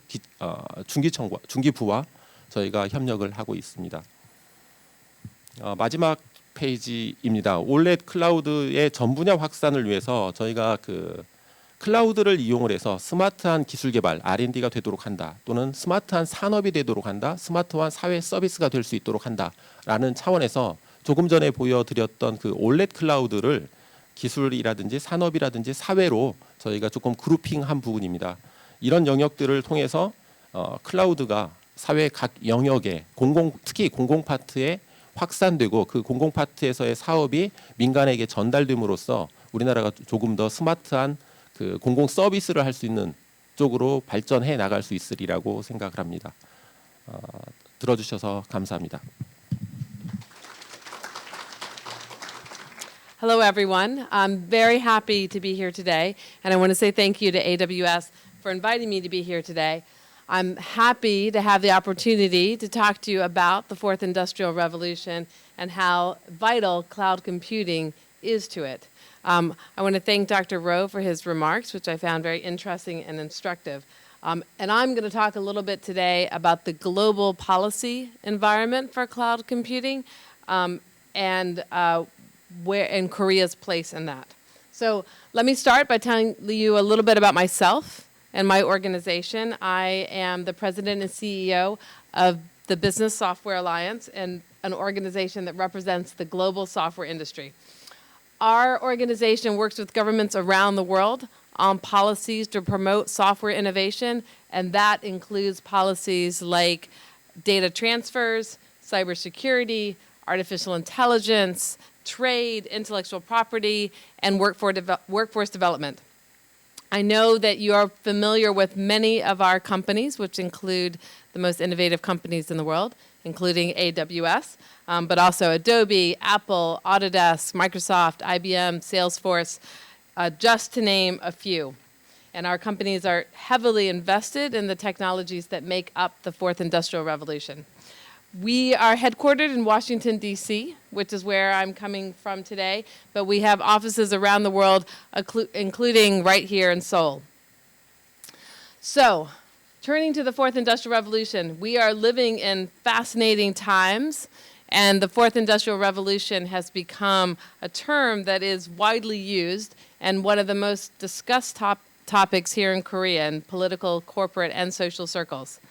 중기부와 저희가 협력을 하고 있습니다. 마지막 페이지입니다. 올렛 클라우드의 전 분야 확산을 위해서 저희가 그 클라우드를 이용을 해서 스마트한 기술 개발, R&D가 되도록 한다, 또는 스마트한 산업이 되도록 한다, 스마트한 사회 서비스가 될 수 있도록 한다라는 차원에서 조금 전에 보여드렸던 그 올렛 클라우드를 기술이라든지 산업이라든지 사회로 저희가 조금 그룹핑한 부분입니다. 이런 영역들을 통해서 클라우드가 사회 각 영역에 특히 공공 파트에 확산되고 그 공공 파트에서의 사업이 민간에게 전달됨으로써 우리나라가 조금 더 스마트한 그 공공 서비스를 할 수 있는 쪽으로 발전해 나갈 수 있으리라고 생각을 합니다. 들어주셔서 감사합니다. Hello, everyone. I'm very happy to be here today, and I want to say thank you to AWS for inviting me to be here today. I'm happy to have the opportunity to talk to you about the fourth industrial revolution and how vital cloud computing is to it. I want to thank Dr. Rowe for his remarks, which I found very interesting and instructive. And I'm going to talk a little bit today about the global policy environment for cloud computing and Korea's place in that. So let me start by telling you a little bit about myself and my organization. I am the president and CEO of the Business Software Alliance, and an organization that represents the global software industry. Our organization works with governments around the world on policies to promote software innovation, and that includes policies like data transfers, cybersecurity, artificial intelligence, trade, intellectual property, and workforce development. I know that you are familiar with many of our companies, which include the most innovative companies in the world, including AWS, but also Adobe, Apple, Autodesk, Microsoft, IBM, Salesforce, just to name a few. And our companies are heavily invested in the technologies that make up the fourth industrial revolution. We are headquartered in Washington, D.C., which is where I'm coming from today, but we have offices around the world, including right here in Seoul. So, turning to the fourth industrial revolution, we are living in fascinating times, and the fourth industrial revolution has become a term that is widely used and one of the most discussed topics here in Korea in political, corporate, and social circles.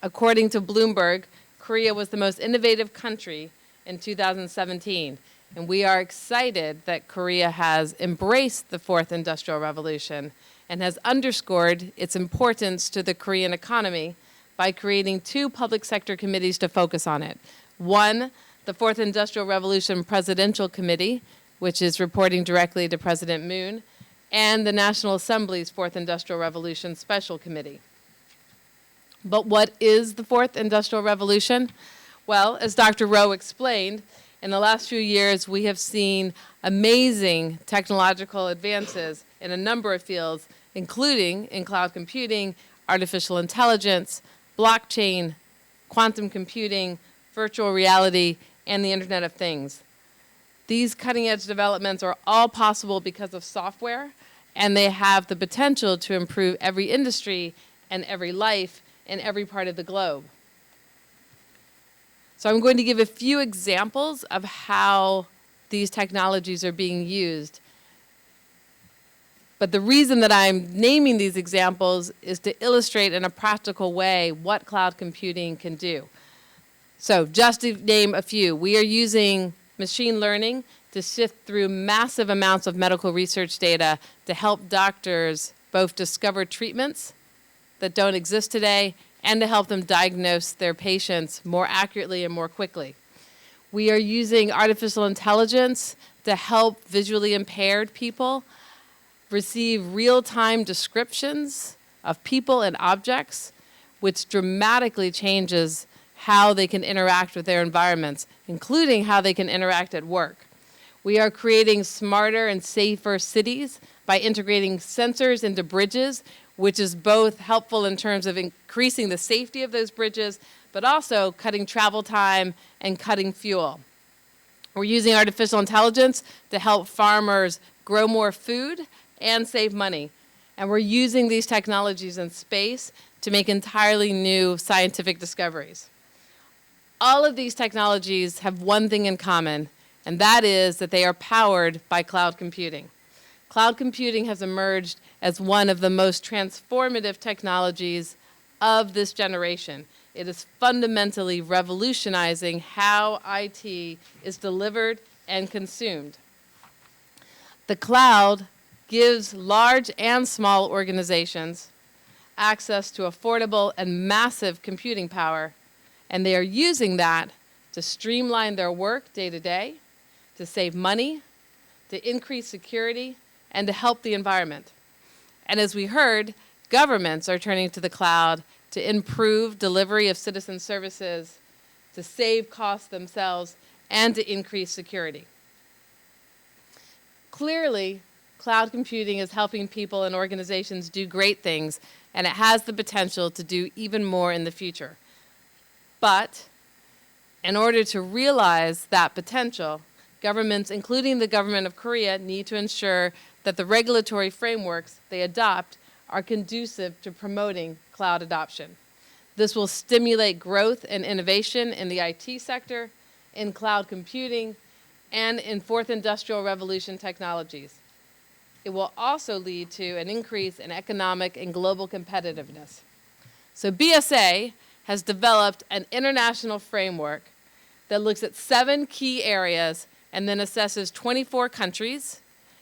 According to Bloomberg, Korea was the most innovative country in 2017, and we are excited that Korea has embraced the fourth industrial revolution and has underscored its importance to the Korean economy by creating 2 public sector committees to focus on it. One, the Fourth Industrial Revolution Presidential Committee, which is reporting directly to President Moon, and the National Assembly's Fourth Industrial Revolution Special Committee. But what is the fourth industrial revolution? Well, as Dr. Rowe explained, in the last few years, we have seen amazing technological advances in a number of fields, including in cloud computing, artificial intelligence, blockchain, quantum computing, virtual reality, and the Internet of Things. These cutting-edge developments are all possible because of software, and they have the potential to improve every industry and every life in every part of the globe. So I'm going to give a few examples of how these technologies are being used. But the reason that I'm naming these examples is to illustrate in a practical way what cloud computing can do. So just to name a few, we are using machine learning to sift through massive amounts of medical research data to help doctors both discover treatments that don't exist today and to help them diagnose their patients more accurately and more quickly. We are using artificial intelligence to help visually impaired people receive real-time descriptions of people and objects, which dramatically changes how they can interact with their environments, including how they can interact at work. We are creating smarter and safer cities by integrating sensors into bridges, which is both helpful in terms of increasing the safety of those bridges, but also cutting travel time and cutting fuel. We're using artificial intelligence to help farmers grow more food and save money. And we're using these technologies in space to make entirely new scientific discoveries. All of these technologies have one thing in common, and that is that they are powered by cloud computing. Cloud computing has emerged as one of the most transformative technologies of this generation. It is fundamentally revolutionizing how IT is delivered and consumed. The cloud gives large and small organizations access to affordable and massive computing power, and they are using that to streamline their work day to day, to save money, to increase security, and to help the environment. And as we heard, governments are turning to the cloud to improve delivery of citizen services, to save costs themselves, and to increase security. Clearly, cloud computing is helping people and organizations do great things, and it has the potential to do even more in the future. But in order to realize that potential, governments, including the government of Korea, need to ensure that the regulatory frameworks they adopt are conducive to promoting cloud adoption. This will stimulate growth and innovation in the IT sector, in cloud computing, and in fourth industrial revolution technologies. It will also lead to an increase in economic and global competitiveness. So BSA has developed an international framework that looks at 7 key areas and then assesses 24 countries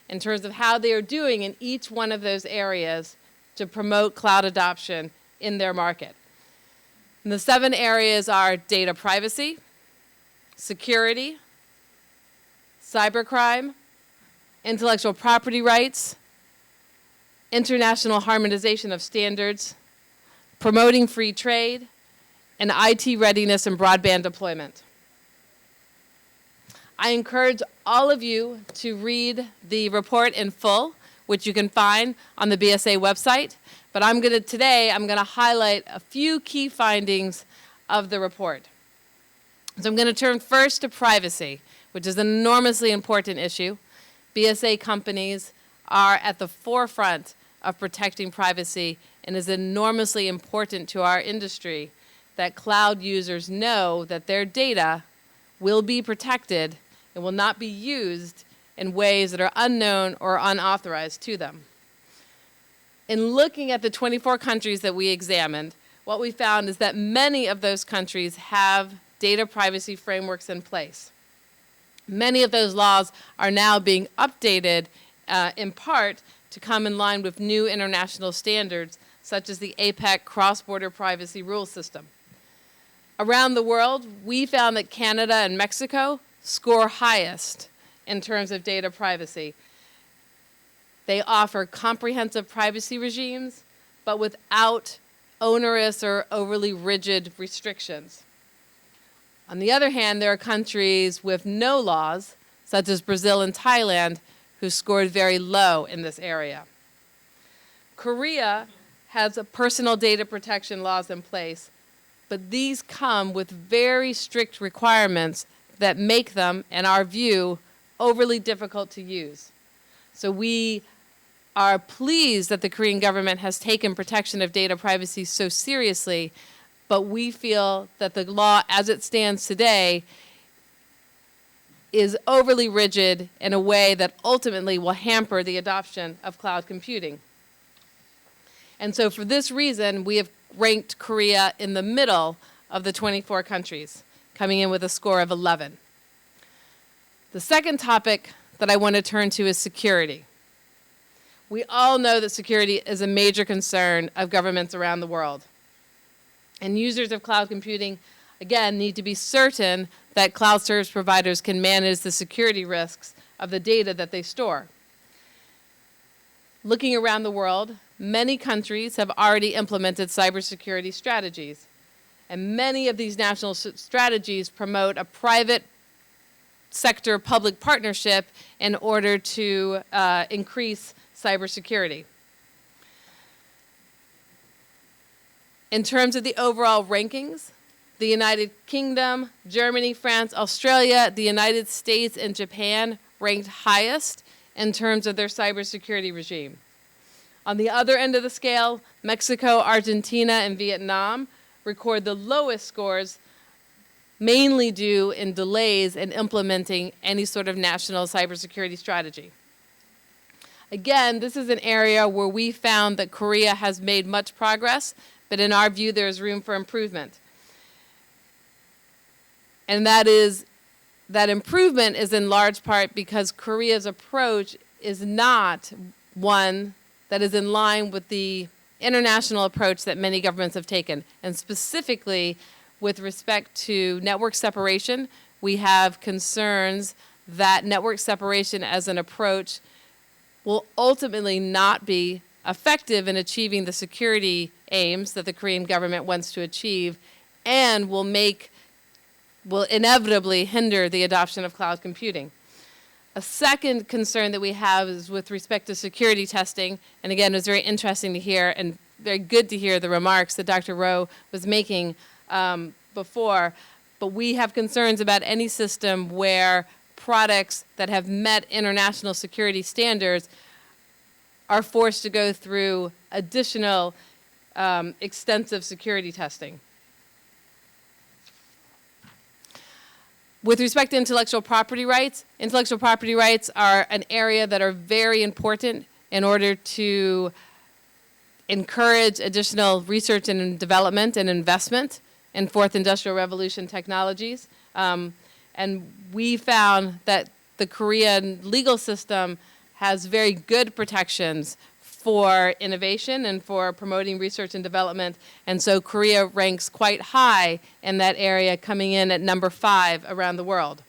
in terms of how they are doing in each one of those areas to promote cloud adoption in their market. And the 7 areas are data privacy, security, cybercrime, intellectual property rights, international harmonization of standards, promoting free trade, and IT readiness and broadband deployment. I encourage all of you to read the report in full, which you can find on the BSA website. But today I'm going to highlight a few key findings of the report. So I'm going to turn first to privacy, which is an enormously important issue. BSA companies are at the forefront of protecting privacy, and is enormously important to our industry that cloud users know that their data will be protected and will not be used in ways that are unknown or unauthorized to them. In looking at the 24 countries that we examined, what we found is that many of those countries have data privacy frameworks in place. Many of those laws are now being updated in part to come in line with new international standards, such as the APEC cross-border privacy rule system. Around the world, we found that Canada and Mexico score highest in terms of data privacy. They offer comprehensive privacy regimes, but without onerous or overly rigid restrictions. On the other hand, there are countries with no laws, such as Brazil and Thailand, who scored very low in this area. Korea has personal data protection laws in place, but these come with very strict requirements that make them, in our view, overly difficult to use. So we are pleased that the Korean government has taken protection of data privacy so seriously, but we feel that the law as it stands today is overly rigid in a way that ultimately will hamper the adoption of cloud computing. And so for this reason, we have ranked Korea in the middle of the 24 countries, coming in with a score of 11. The second topic that I want to turn to is security. We all know that security is a major concern of governments around the world. And users of cloud computing, again, need to be certain that cloud service providers can manage the security risks of the data that they store. Looking around the world, many countries have already implemented cybersecurity strategies. And many of these national strategies promote a private sector public partnership in order to increase cybersecurity. In terms of the overall rankings, the United Kingdom, Germany, France, Australia, the United States, and Japan ranked highest in terms of their cybersecurity regime. On the other end of the scale, Mexico, Argentina, and Vietnam record the lowest scores, mainly due in delays in implementing any sort of national cybersecurity strategy. Again, this is an area where we found that Korea has made much progress, but in our view, there is room for improvement. And that improvement is in large part because Korea's approach is not one that is in line with the international approach that many governments have taken. And specifically, with respect to network separation, we have concerns that network separation as an approach will ultimately not be effective in achieving the security aims that the Korean government wants to achieve, and will inevitably hinder the adoption of cloud computing. A second concern that we have is with respect to security testing, and again, it was very interesting to hear and very good to hear the remarks that Dr. Rowe was making before, but we have concerns about any system where products that have met international security standards are forced to go through additional extensive security testing. With respect to intellectual property rights are an area that are very important in order to encourage additional research and development and investment in fourth industrial revolution technologies. And we found that the Korean legal system has very good protections for innovation and for promoting research and development. And so Korea ranks quite high in that area, coming in at number 5 around the world.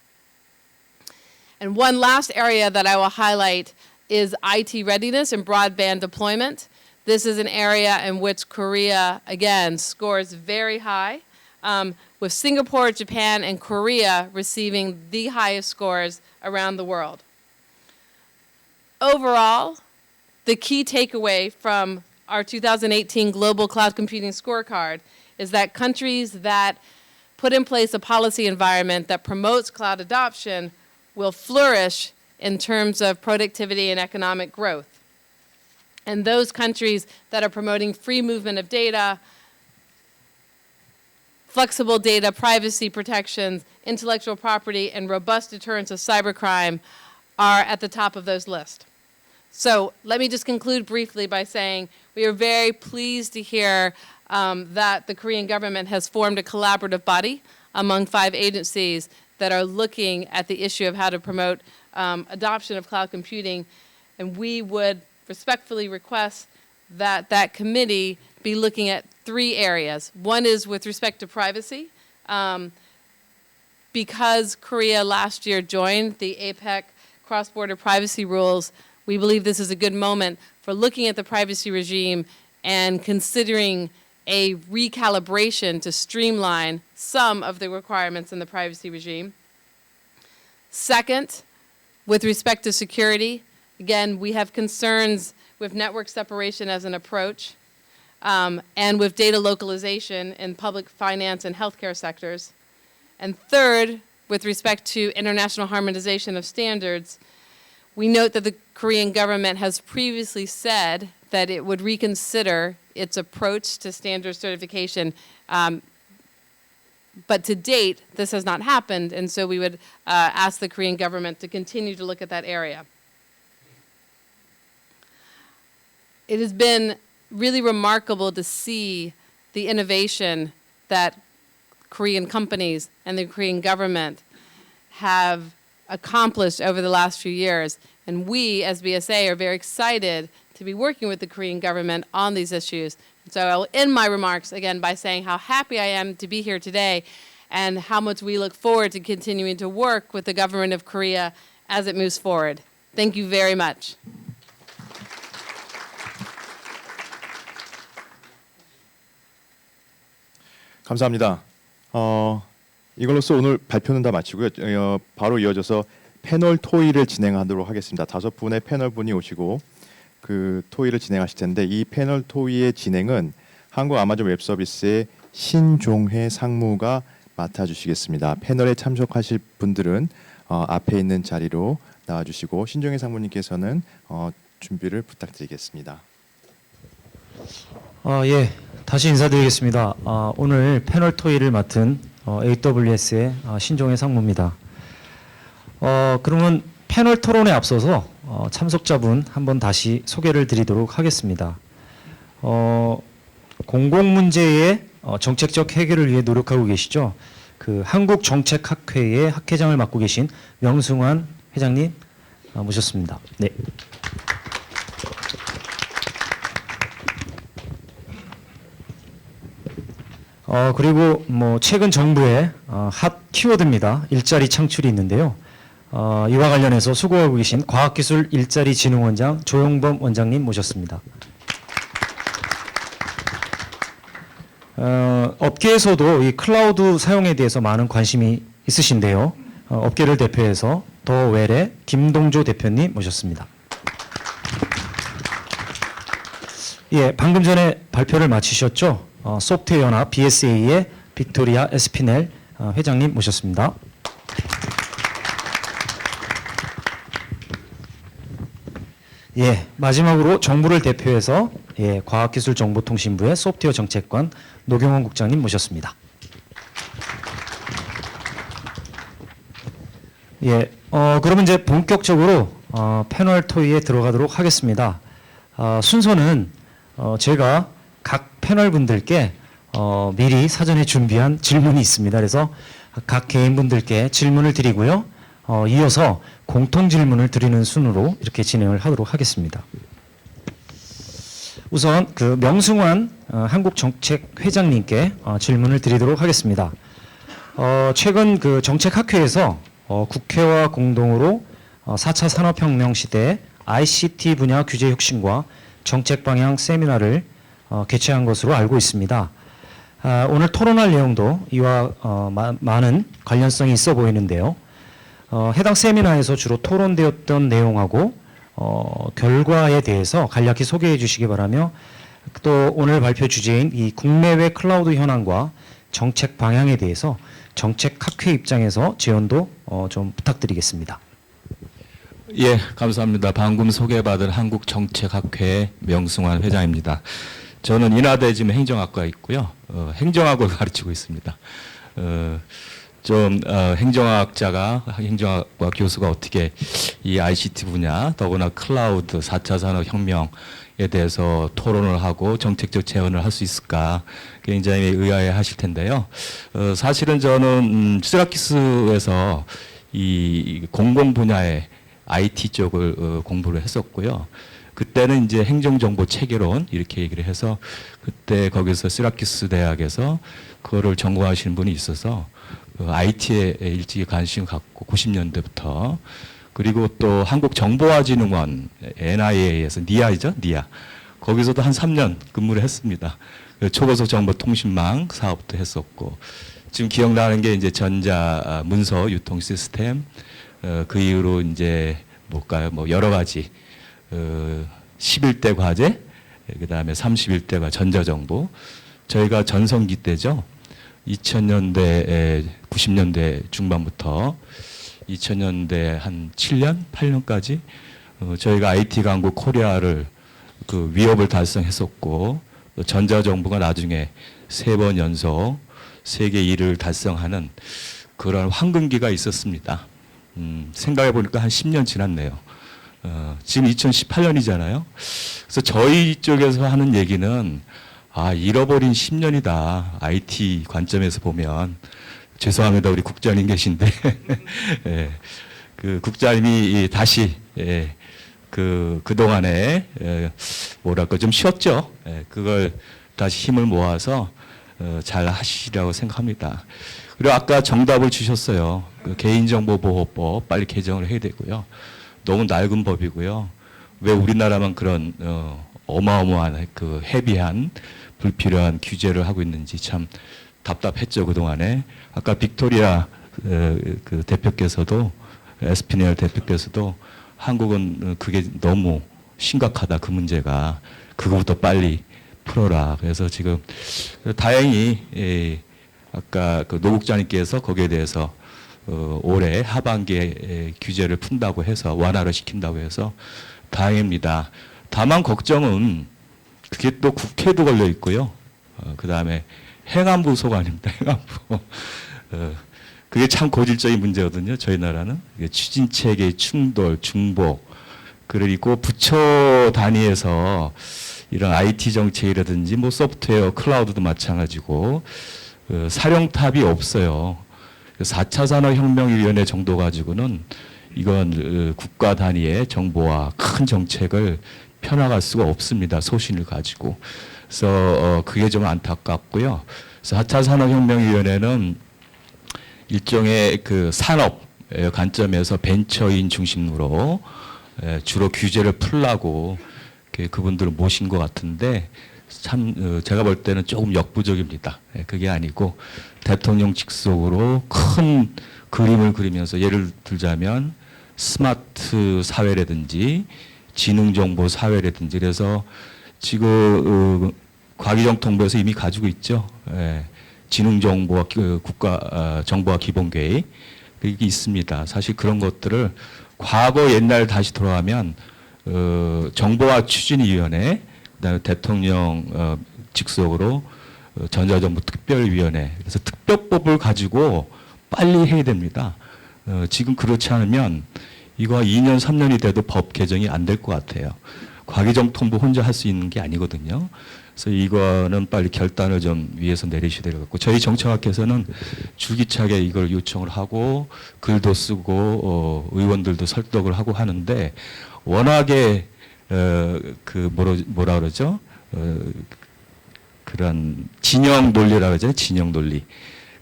And one last area that I will highlight is IT readiness and broadband deployment. This is an area in which Korea, again, scores very high, with Singapore, Japan, and Korea receiving the highest scores around the world. Overall, the key takeaway from our 2018 Global Cloud Computing Scorecard is that countries that put in place a policy environment that promotes cloud adoption will flourish in terms of productivity and economic growth. And those countries that are promoting free movement of data, flexible data privacy protections, intellectual property, and robust deterrence of cybercrime are at the top of those lists. So let me just conclude briefly by saying we are very pleased to hear that the Korean government has formed a collaborative body among 5 agencies that are looking at the issue of how to promote adoption of cloud computing. And we would respectfully request that that committee be looking at 3 areas. One is with respect to privacy. Because Korea last year joined the APEC cross-border privacy rules, we believe this is a good moment for looking at the privacy regime and considering a recalibration to streamline some of the requirements in the privacy regime. Second, with respect to security, again, we have concerns with network separation as an approach, and with data localization in public finance and healthcare sectors. And third, with respect to international harmonization of standards, we note that the Korean government has previously said that it would reconsider its approach to standard certification. But to date, this has not happened, and so we would ask the Korean government to continue to look at that area. It has been really remarkable to see the innovation that Korean companies and the Korean government have accomplished over the last few years. And we, as BSA, are very excited to be working with the Korean government on these issues. So I will end my remarks again by saying how happy I am to be here today and how much we look forward to continuing to work with the government of Korea as it moves forward. Thank you very much. 감사합니다. 이걸로써 오늘 발표는 다 마치고요. 바로 이어져서 패널 토의를 진행하도록 하겠습니다. 5분의 패널 분이 오시고 그 토의를 진행하실 텐데 이 패널 토의의 진행은 한국 아마존 웹서비스의 신종회 상무가 맡아주시겠습니다. 패널에 참석하실 분들은 앞에 있는 자리로 나와주시고 신종회 상무님께서는 준비를 부탁드리겠습니다. 예, 다시 인사드리겠습니다. 오늘 패널 토의를 맡은 AWS의 신종혜 상무입니다. 그러면 패널 토론에 앞서서 참석자분 한번 다시 소개를 드리도록 하겠습니다. 공공 문제의 정책적 해결을 위해 노력하고 계시죠. 그 한국정책학회의 학회장을 맡고 계신 명승환 회장님 모셨습니다. 네. 그리고 뭐 최근 정부의 핫 키워드입니다. 일자리 창출이 있는데요. 이와 관련해서 수고하고 계신 과학기술 일자리진흥원장 조용범 원장님 모셨습니다. 업계에서도 이 클라우드 사용에 대해서 많은 관심이 있으신데요. 업계를 대표해서 더 웰의 김동조 대표님 모셨습니다. 예, 방금 전에 발표를 마치셨죠? 소프트웨어 연합 BSA의 빅토리아 에스피넬 회장님 모셨습니다. 예, 마지막으로 정부를 대표해서 과학기술정보통신부의 소프트웨어 정책관 노경원 국장님 모셨습니다. 예, 그러면 이제 본격적으로 패널 토의에 들어가도록 하겠습니다. 순서는 제가 각 패널 분들께 미리 사전에 준비한 질문이 있습니다. 그래서 각 개인분들께 질문을 드리고요. 이어서 공통 질문을 드리는 순으로 이렇게 진행을 하도록 하겠습니다. 우선 그 명승환 한국정책회장님께 질문을 드리도록 하겠습니다. 최근 그 정책학회에서 국회와 공동으로 4차 산업혁명 시대 ICT 분야 규제 혁신과 정책 방향 세미나를 개최한 것으로 알고 있습니다. 오늘 토론할 내용도 이와 많은 관련성이 있어 보이는데요. 해당 세미나에서 주로 토론되었던 내용하고 결과에 대해서 간략히 소개해 주시기 바라며 또 오늘 발표 주제인 이 국내외 클라우드 현황과 정책 방향에 대해서 정책학회 입장에서 제언도 좀 부탁드리겠습니다. 예, 감사합니다. 방금 소개받은 한국정책학회 명승환 회장입니다. 저는 인하대 지금 행정학과에 있고요. 행정학을 가르치고 있습니다. 행정학과 교수가 어떻게 이 ICT 분야, 더구나 클라우드 4차 산업혁명에 대해서 토론을 하고 정책적 제언을 할 수 있을까 굉장히 의아해 하실 텐데요. 사실은 저는 시라키스에서 이 공공 분야의 IT 쪽을 공부를 했었고요. 그때는 이제 행정정보 체계론 이렇게 얘기를 해서 그때 거기서 시라키스 대학에서 그거를 전공하시는 분이 있어서 IT에 일찍이 관심 갖고 90년대부터 그리고 또 한국정보화진흥원 NIA에서 NIA죠, NIA 거기서도 한 3년 근무를 했습니다. 초고속 정보통신망 사업도 했었고 지금 기억나는 게 이제 전자 문서 유통 시스템 그 이후로 이제 뭘까요? 뭐 여러 가지 11대 과제 그다음에 31대가 전자정보 저희가 전성기 때죠. 2000년대 90년대 중반부터 2000년대 한 7년 8년까지 저희가 IT 강국 코리아를 그 위협을 달성했었고 또 전자정부가 나중에 3번 연속 세계 1위를 달성하는 그런 황금기가 있었습니다. 생각해 보니까 한 10년 지났네요. 지금 2018년이잖아요. 그래서 저희 쪽에서 하는 얘기는 잃어버린 10년이다. IT 관점에서 보면 죄송합니다. 우리 국장님 계신데 예, 그 국장님이 다시 그동안에 뭐랄까 좀 쉬었죠. 그걸 다시 힘을 모아서 잘 하시리라고 생각합니다. 그리고 아까 정답을 주셨어요. 그 개인정보보호법 빨리 개정을 해야 되고요. 너무 낡은 법이고요. 왜 우리나라만 그런 어마어마한 그 헤비한 불필요한 규제를 하고 있는지 참 답답했죠 그동안에. 아까 빅토리아 그 대표께서도 에스피넬 대표께서도 한국은 그게 너무 심각하다 그 문제가 그거부터 빨리 풀어라. 그래서 지금 다행히 아까 그 노국장님께서 거기에 대해서 올해 하반기에 규제를 푼다고 해서 완화를 시킨다고 해서 다행입니다. 다만 걱정은 그게 또 국회도 걸려 있고요. 그 다음에 행안부 소관입니다. 행안부. 그게 참 고질적인 문제거든요. 저희 나라는 추진 체계 충돌, 중복 그리고 부처 단위에서 이런 IT 정책이라든지 뭐 소프트웨어, 클라우드도 마찬가지고 사령탑이 없어요. 4차 산업혁명위원회 정도 가지고는 이건 국가 단위의 정보와 큰 정책을 펴나갈 수가 없습니다. 소신을 가지고. 그래서 그게 좀 안타깝고요. 그래서 4차 산업혁명위원회는 일종의 그 산업 관점에서 벤처인 중심으로 주로 규제를 풀라고 그분들을 모신 것 같은데 참 제가 볼 때는 조금 역부족입니다. 그게 아니고 대통령 직속으로 큰 그림을 그리면서 예를 들자면 스마트 사회라든지 지능정보 사회라든지 그래서 지금 과기정통부에서 이미 가지고 있죠. 지능정보와 국가 정보화 기본계획 이게 있습니다. 사실 그런 것들을 과거 옛날 다시 돌아가면 정보화 추진위원회 그다음에 대통령 직속으로 전자정부 특별위원회 그래서 특별법을 가지고 빨리 해야 됩니다. 지금 그렇지 않으면 이거 2년 3년이 돼도 법 개정이 안 될 것 같아요. 과기정통부 혼자 할 수 있는 게 아니거든요. 그래서 이거는 빨리 결단을 좀 위에서 내리셔야 될 것 같고 저희 정책학회에서는 줄기차게 이걸 요청을 하고 글도 쓰고 의원들도 설득을 하고 하는데 워낙에 그 뭐라 그러죠? 그런 진영 논리라고 하잖아요. 진영 논리.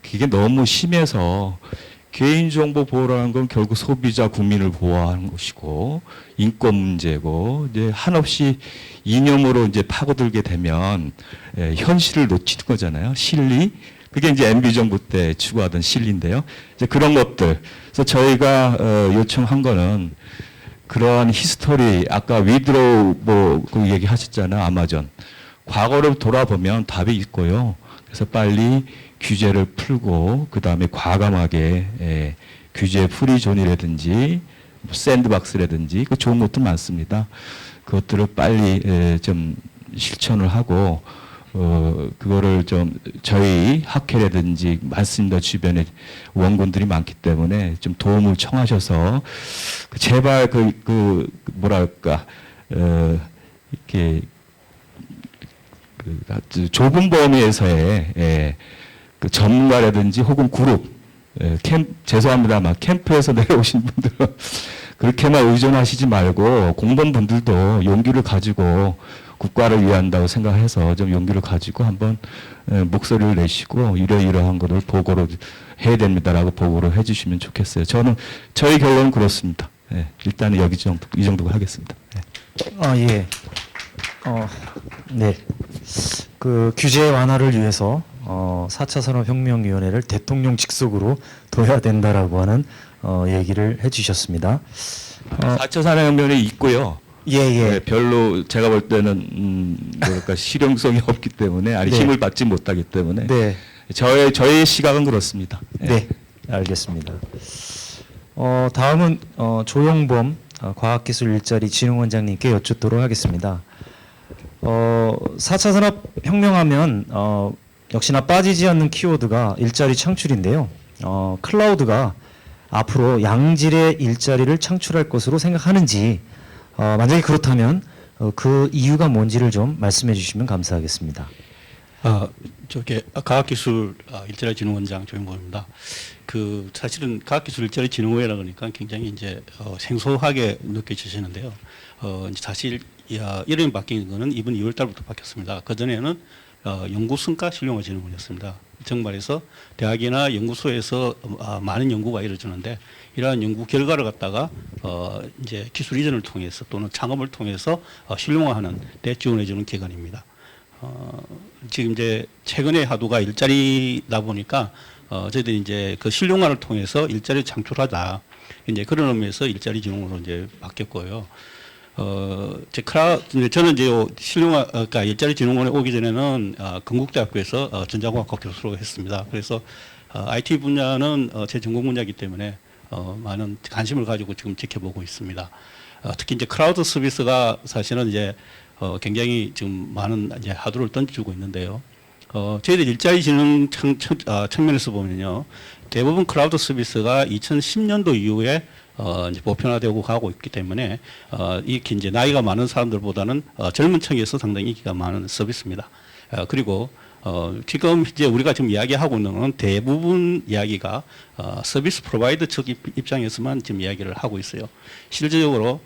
그게 너무 심해서 개인정보 보호라는 건 결국 소비자 국민을 보호하는 것이고 인권 문제고 이제 한없이 이념으로 이제 파고들게 되면 현실을 놓치는 거잖아요. 실리. 그게 이제 MB 정부 때 추구하던 실리인데요. 이제 그런 것들. 그래서 저희가 요청한 거는 그러한 히스토리 아까 위드로우 그 얘기하셨잖아요. 아마존. 과거를 돌아보면 답이 있고요. 그래서 빨리 규제를 풀고 그 다음에 과감하게 규제 프리존이라든지 샌드박스라든지 그 좋은 것도 많습니다. 그것들을 빨리 좀 실천을 하고 그거를 좀 저희 학회라든지 많습니다. 주변에 원군들이 많기 때문에 좀 도움을 청하셔서 제발 그 뭐랄까 이렇게 좁은 범위에서의 그 전문가라든지 혹은 그룹 죄송합니다만 캠프에서 내려오신 분들은 그렇게만 의존하시지 말고 공무원분들도 용기를 가지고 국가를 위한다고 생각해서 좀 용기를 가지고 한번 목소리를 내시고 이러이러한 것을 보고를 해야 됩니다라고 보고를 해주시면 좋겠어요. 저희 결론은 그렇습니다. 일단은 이 정도 하겠습니다. 예. 네. 그 규제 완화를 위해서 4차 산업혁명위원회를 대통령 직속으로 둬야 된다라고 하는 얘기를 해주셨습니다. 4차 산업혁명이 있고요. 예, 예. 네, 별로 제가 볼 때는 뭐랄까 실용성이 없기 때문에 아니 네. 힘을 받지 못하기 때문에 네. 저의 시각은 그렇습니다. 네, 알겠습니다. 다음은 조용범 과학기술 일자리 진흥원장님께 여쭙도록 하겠습니다. 4차 산업혁명하면 역시나 빠지지 않는 키워드가 일자리 창출인데요. 클라우드가 앞으로 양질의 일자리를 창출할 것으로 생각하는지, 만약에 그렇다면 그 이유가 뭔지를 좀 말씀해 주시면 감사하겠습니다. 저게 과학기술 일자리진흥원장 조영범입니다. 그 사실은 과학기술 일자리진흥원이라 그러니까 굉장히 이제 생소하게 느껴지시는데요. 이제 사실 이름이 바뀐 거는 이번 2월 달부터 바뀌었습니다. 그 전에는 연구성과 실용화진흥원이었습니다. 정말에서 대학이나 연구소에서 많은 연구가 이루어지는데 이러한 연구 결과를 갖다가 이제 기술 이전을 통해서 또는 창업을 통해서 실용화하는 데 지원해주는 기관입니다. 지금 이제 최근에 하도가 일자리다 보니까 저희들이 이제 그 실용화를 통해서 일자리 창출하자 이제 그런 의미에서 일자리 진흥으로 이제 바뀌었고요. 저는 이제 그러니까 일자리 진흥원에 오기 전에는 건국대학교에서 전자공학과 교수로 했습니다. 그래서 IT 분야는 제 전공 분야이기 때문에 많은 관심을 가지고 지금 지켜보고 있습니다. 특히 이제 클라우드 서비스가 사실은 이제 굉장히 지금 많은 이제 하도를 던져주고 있는데요. 저희들 일자리 진흥 측면에서 보면요, 대부분 클라우드 서비스가 2010년도 이후에 이제 보편화되고 가고 있기 때문에 이렇게 이제 나이가 많은 사람들보다는 젊은 층에서 상당히 인기가 많은 서비스입니다. 그리고 지금 이제 우리가 지금 이야기하고 있는 건 대부분 이야기가 서비스 프로바이더 측 입장에서만 지금 이야기를 하고 있어요. 실질적으로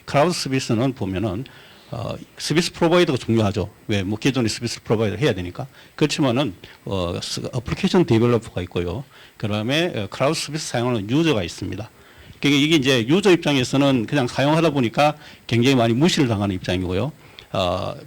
클라우드 서비스는 보면은 서비스 프로바이더가 중요하죠. 왜? 뭐 기존의 서비스 프로바이더 해야 되니까. 그렇지만은 어플리케이션 데벨로퍼가 있고요. 그다음에 클라우드 서비스 사용하는 유저가 있습니다. 그러니까 이게 이제 유저 입장에서는 그냥 사용하다 보니까 굉장히 많이 무시를 당하는 입장이고요.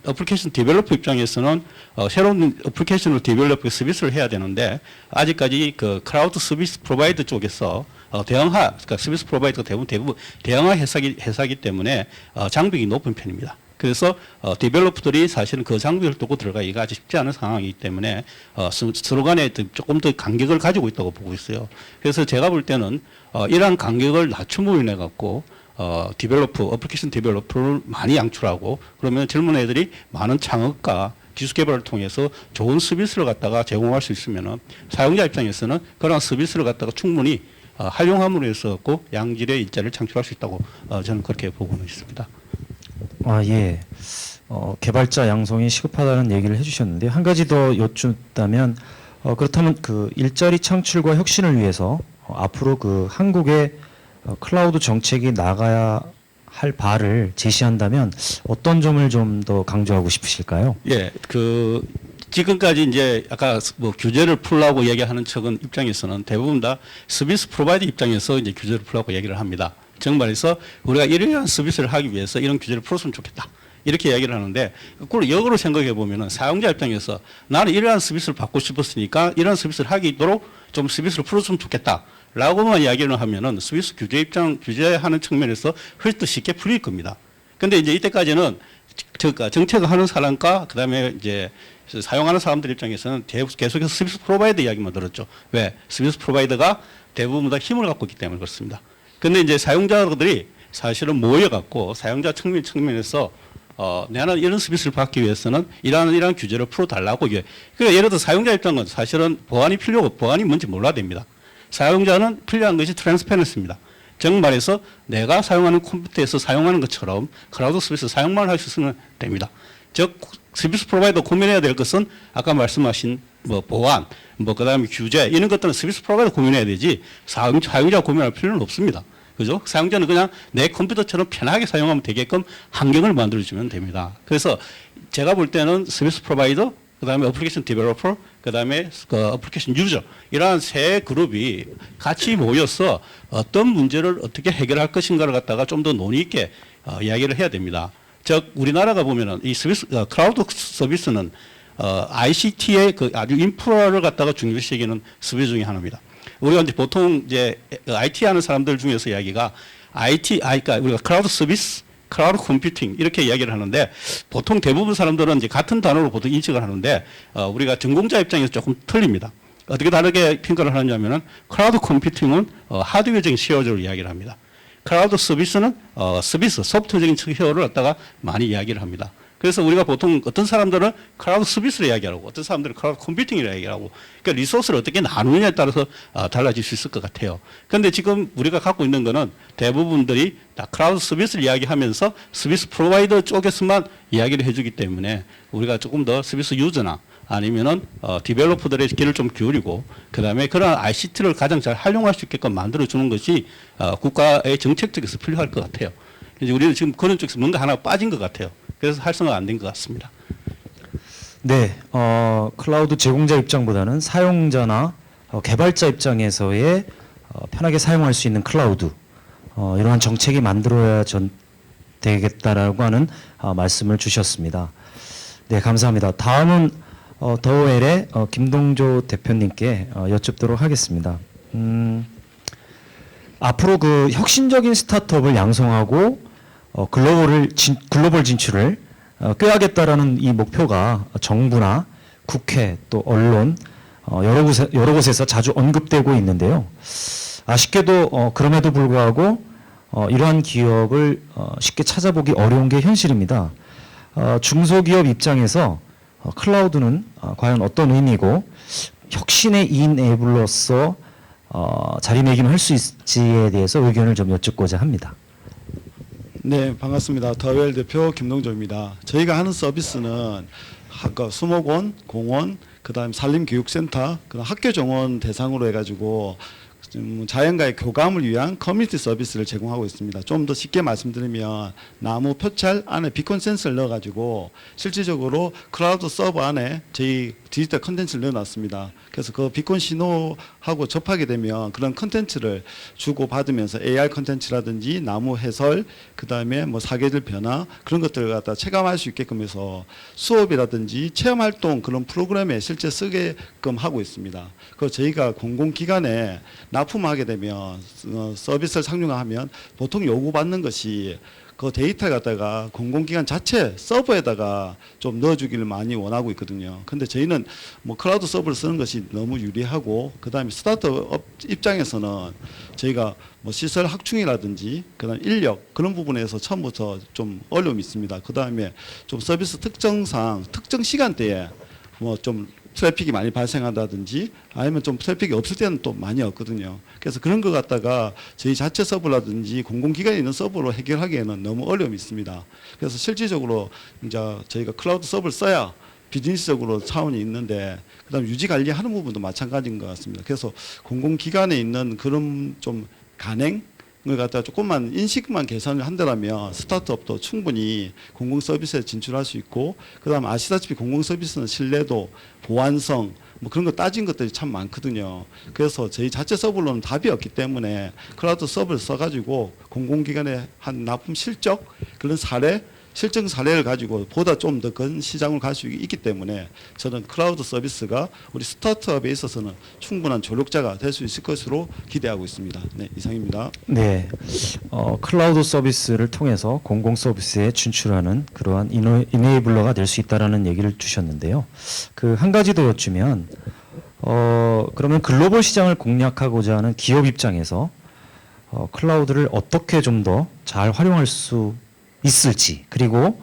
어플리케이션 데벨로퍼 입장에서는 새로운 어플리케이션을 데벨로퍼 서비스를 해야 되는데 아직까지 그 클라우드 서비스 프로바이더 쪽에서 그러니까 서비스 프로바이더가 대부분 대형화 회사기 때문에 장벽이 높은 편입니다. 그래서 데벨로퍼들이 사실은 그 장벽을 뚫고 들어가기가 아주 쉽지 않은 상황이기 때문에 서로 간에 조금 더 간격을 가지고 있다고 보고 있어요. 그래서 제가 볼 때는 이러한 간격을 낮춤으로 인해 갖고 어플리케이션 데벨로퍼를 많이 양출하고 그러면 젊은 애들이 많은 창업과 기술 개발을 통해서 좋은 서비스를 갖다가 제공할 수 있으면은 사용자 입장에서는 그런 서비스를 갖다가 충분히 활용함으로 해서 양질의 일자리를 창출할 수 있다고 저는 그렇게 보고는 있습니다. 예. 개발자 양성이 시급하다는 얘기를 해주셨는데 한 가지 더 여쭙다면 그렇다면 그 일자리 창출과 혁신을 위해서 앞으로 그 한국의 클라우드 정책이 나가야 할 바를 제시한다면 어떤 점을 좀 더 강조하고 싶으실까요? 예, 지금까지 이제 아까 뭐 규제를 풀라고 얘기하는 측은 입장에서는 대부분 다 서비스 프로바이더 입장에서 이제 규제를 풀라고 얘기를 합니다. 정말에서 우리가 이러한 서비스를 하기 위해서 이런 규제를 풀었으면 좋겠다. 이렇게 이야기를 하는데 그걸 역으로 생각해 보면은 사용자 입장에서 나는 이러한 서비스를 받고 싶었으니까 이러한 서비스를 하도록 좀 서비스를 풀었으면 좋겠다. 라고만 이야기를 하면은 서비스 규제하는 측면에서 훨씬 더 쉽게 풀릴 겁니다. 근데 이제 이때까지는 정책을 하는 사람과 그다음에 이제 사용하는 사람들 입장에서는 계속해서 서비스 프로바이더 이야기만 들었죠. 왜? 서비스 프로바이더가 대부분 다 힘을 갖고 있기 때문에 그렇습니다. 근데 이제 사용자들이 사실은 모여갖고 사용자 측면에서 나는 이런 서비스를 받기 위해서는 이러한 규제를 풀어달라고 그러니까 예를 들어 사용자 입장은 사실은 보안이 뭔지 몰라야 됩니다. 사용자는 필요한 것이 트랜스퍼런스입니다. 정말해서 내가 사용하는 컴퓨터에서 사용하는 것처럼 클라우드 서비스 사용만 할 수 있으면 됩니다. 즉 서비스 프로바이더 고민해야 될 것은 아까 말씀하신 뭐 보안, 뭐 그다음에 규제 이런 것들은 서비스 프로바이더 고민해야 되지 사용자 고민할 필요는 없습니다. 그죠? 사용자는 그냥 내 컴퓨터처럼 편하게 사용하면 되게끔 환경을 만들어주면 됩니다. 그래서 제가 볼 때는 서비스 프로바이더, 그 다음에 어플리케이션 디벨로퍼, 그 다음에 어플리케이션 유저 이러한 세 그룹이 같이 모여서 어떤 문제를 어떻게 해결할 것인가를 갖다가 좀 더 논의 있게 이야기를 해야 됩니다. 즉 우리나라가 보면은 이 서비스 클라우드 서비스는 ICT의 그 아주 인프라를 갖다가 중요시하는 서비스 중에 하나입니다. 우리가 이제 보통 이제 IT 하는 사람들 중에서 이야기가 그러니까 우리가 클라우드 서비스, 클라우드 컴퓨팅 이렇게 이야기를 하는데 보통 대부분 사람들은 이제 같은 단어로 보통 인식을 하는데 우리가 전공자 입장에서 조금 틀립니다. 어떻게 다르게 평가를 하느냐면은 클라우드 컴퓨팅은 하드웨어적인 시어를 이야기를 합니다. 클라우드 서비스는 소프트웨어적인 시어를 갖다가 많이 이야기를 합니다. 그래서 우리가 보통 어떤 사람들은 클라우드 서비스를 이야기하고 어떤 사람들은 클라우드 컴퓨팅을 이야기하고 그러니까 리소스를 어떻게 나누느냐에 따라서 달라질 수 있을 것 같아요. 그런데 지금 우리가 갖고 있는 거는 대부분들이 다 클라우드 서비스를 이야기하면서 서비스 프로바이더 쪽에서만 이야기를 해주기 때문에 우리가 조금 더 서비스 유저나 아니면은 디벨로퍼들의 귀를 좀 기울이고 그다음에 그런 ICT를 가장 잘 활용할 수 있게끔 만들어주는 것이 국가의 정책 쪽에서 필요할 것 같아요. 이제 우리는 지금 그런 쪽에서 뭔가 하나 빠진 것 같아요. 그래서 활성화가 안 된 것 같습니다. 네, 클라우드 제공자 입장보다는 사용자나 개발자 입장에서의 편하게 사용할 수 있는 클라우드 이러한 정책이 만들어야 되겠다라고 하는 말씀을 주셨습니다. 네, 감사합니다. 다음은 더웰의 김동조 대표님께 여쭙도록 하겠습니다. 앞으로 그 혁신적인 스타트업을 양성하고 글로벌 진출을 꾀하겠다라는 이 목표가 정부나 국회 또 언론 여러 곳에서 자주 언급되고 있는데요. 아쉽게도 그럼에도 불구하고 이러한 기업을 쉽게 찾아보기 어려운 게 현실입니다. 중소기업 입장에서 클라우드는 과연 어떤 의미고 혁신의 이네블러로서 자리매김을 할 수 있을지에 대해서 의견을 좀 여쭙고자 합니다. 네, 반갑습니다. 더웰 대표 김동조입니다. 저희가 하는 서비스는 수목원, 공원, 그다음 산림교육센터, 그다음 학교 정원 대상으로 해가지고 자연과의 교감을 위한 커뮤니티 서비스를 제공하고 있습니다. 좀 더 쉽게 말씀드리면 나무 표찰 안에 비콘 센서를 넣어가지고 실질적으로 클라우드 서버 안에 저희 디지털 컨텐츠를 넣어놨습니다. 그래서 그 비콘 신호하고 접하게 되면 그런 컨텐츠를 주고받으면서 AR 컨텐츠라든지 나무 해설, 그 다음에 뭐 사계절 변화 그런 것들을 갖다 체감할 수 있게끔 해서 수업이라든지 체험활동 그런 프로그램에 실제 쓰게끔 하고 있습니다. 그래서 저희가 공공기관에 납품하게 되면 서비스를 상용화하면 보통 요구받는 것이 그 데이터를 갖다가 공공기관 자체 서버에다가 좀 넣어주기를 많이 원하고 있거든요. 근데 저희는 뭐 클라우드 서버를 쓰는 것이 너무 유리하고 그다음에 스타트업 입장에서는 저희가 뭐 시설 확충이라든지 그다음 인력 그런 부분에서 처음부터 좀 어려움이 있습니다. 그다음에 좀 서비스 특성상 특정 시간대에 뭐 좀 트래픽이 많이 발생한다든지 아니면 좀 트래픽이 없을 때는 또 많이 없거든요. 그래서 그런 것 갖다가 저희 자체 서버라든지 공공기관에 있는 서버로 해결하기에는 너무 어려움이 있습니다. 그래서 실질적으로 이제 저희가 클라우드 서버를 써야 비즈니스적으로 차원이 있는데 그다음 유지 관리하는 부분도 마찬가지인 것 같습니다. 그래서 공공기관에 있는 그런 좀 간행 을 갖다가 조금만 인식만 계산을 한다면 스타트업도 충분히 공공 서비스에 진출할 수 있고 그다음 아시다시피 공공 서비스는 신뢰도, 보안성 뭐 그런 거 따진 것들이 참 많거든요. 그래서 저희 자체 서버로는 답이 없기 때문에 클라우드 서버를 써가지고 공공기관의 한 납품 실적 그런 실증 사례를 가지고 보다 좀 더 큰 시장을 갈 수 있기 때문에 저는 클라우드 서비스가 우리 스타트업에 있어서는 충분한 조력자가 될 수 있을 것으로 기대하고 있습니다. 네, 이상입니다. 네, 클라우드 서비스를 통해서 공공 서비스에 진출하는 그러한 이네이블러가 될 수 있다라는 얘기를 주셨는데요. 그 한 가지 더 여쭈면 그러면 글로벌 시장을 공략하고자 하는 기업 입장에서 클라우드를 어떻게 좀 더 잘 활용할 수 있을지 그리고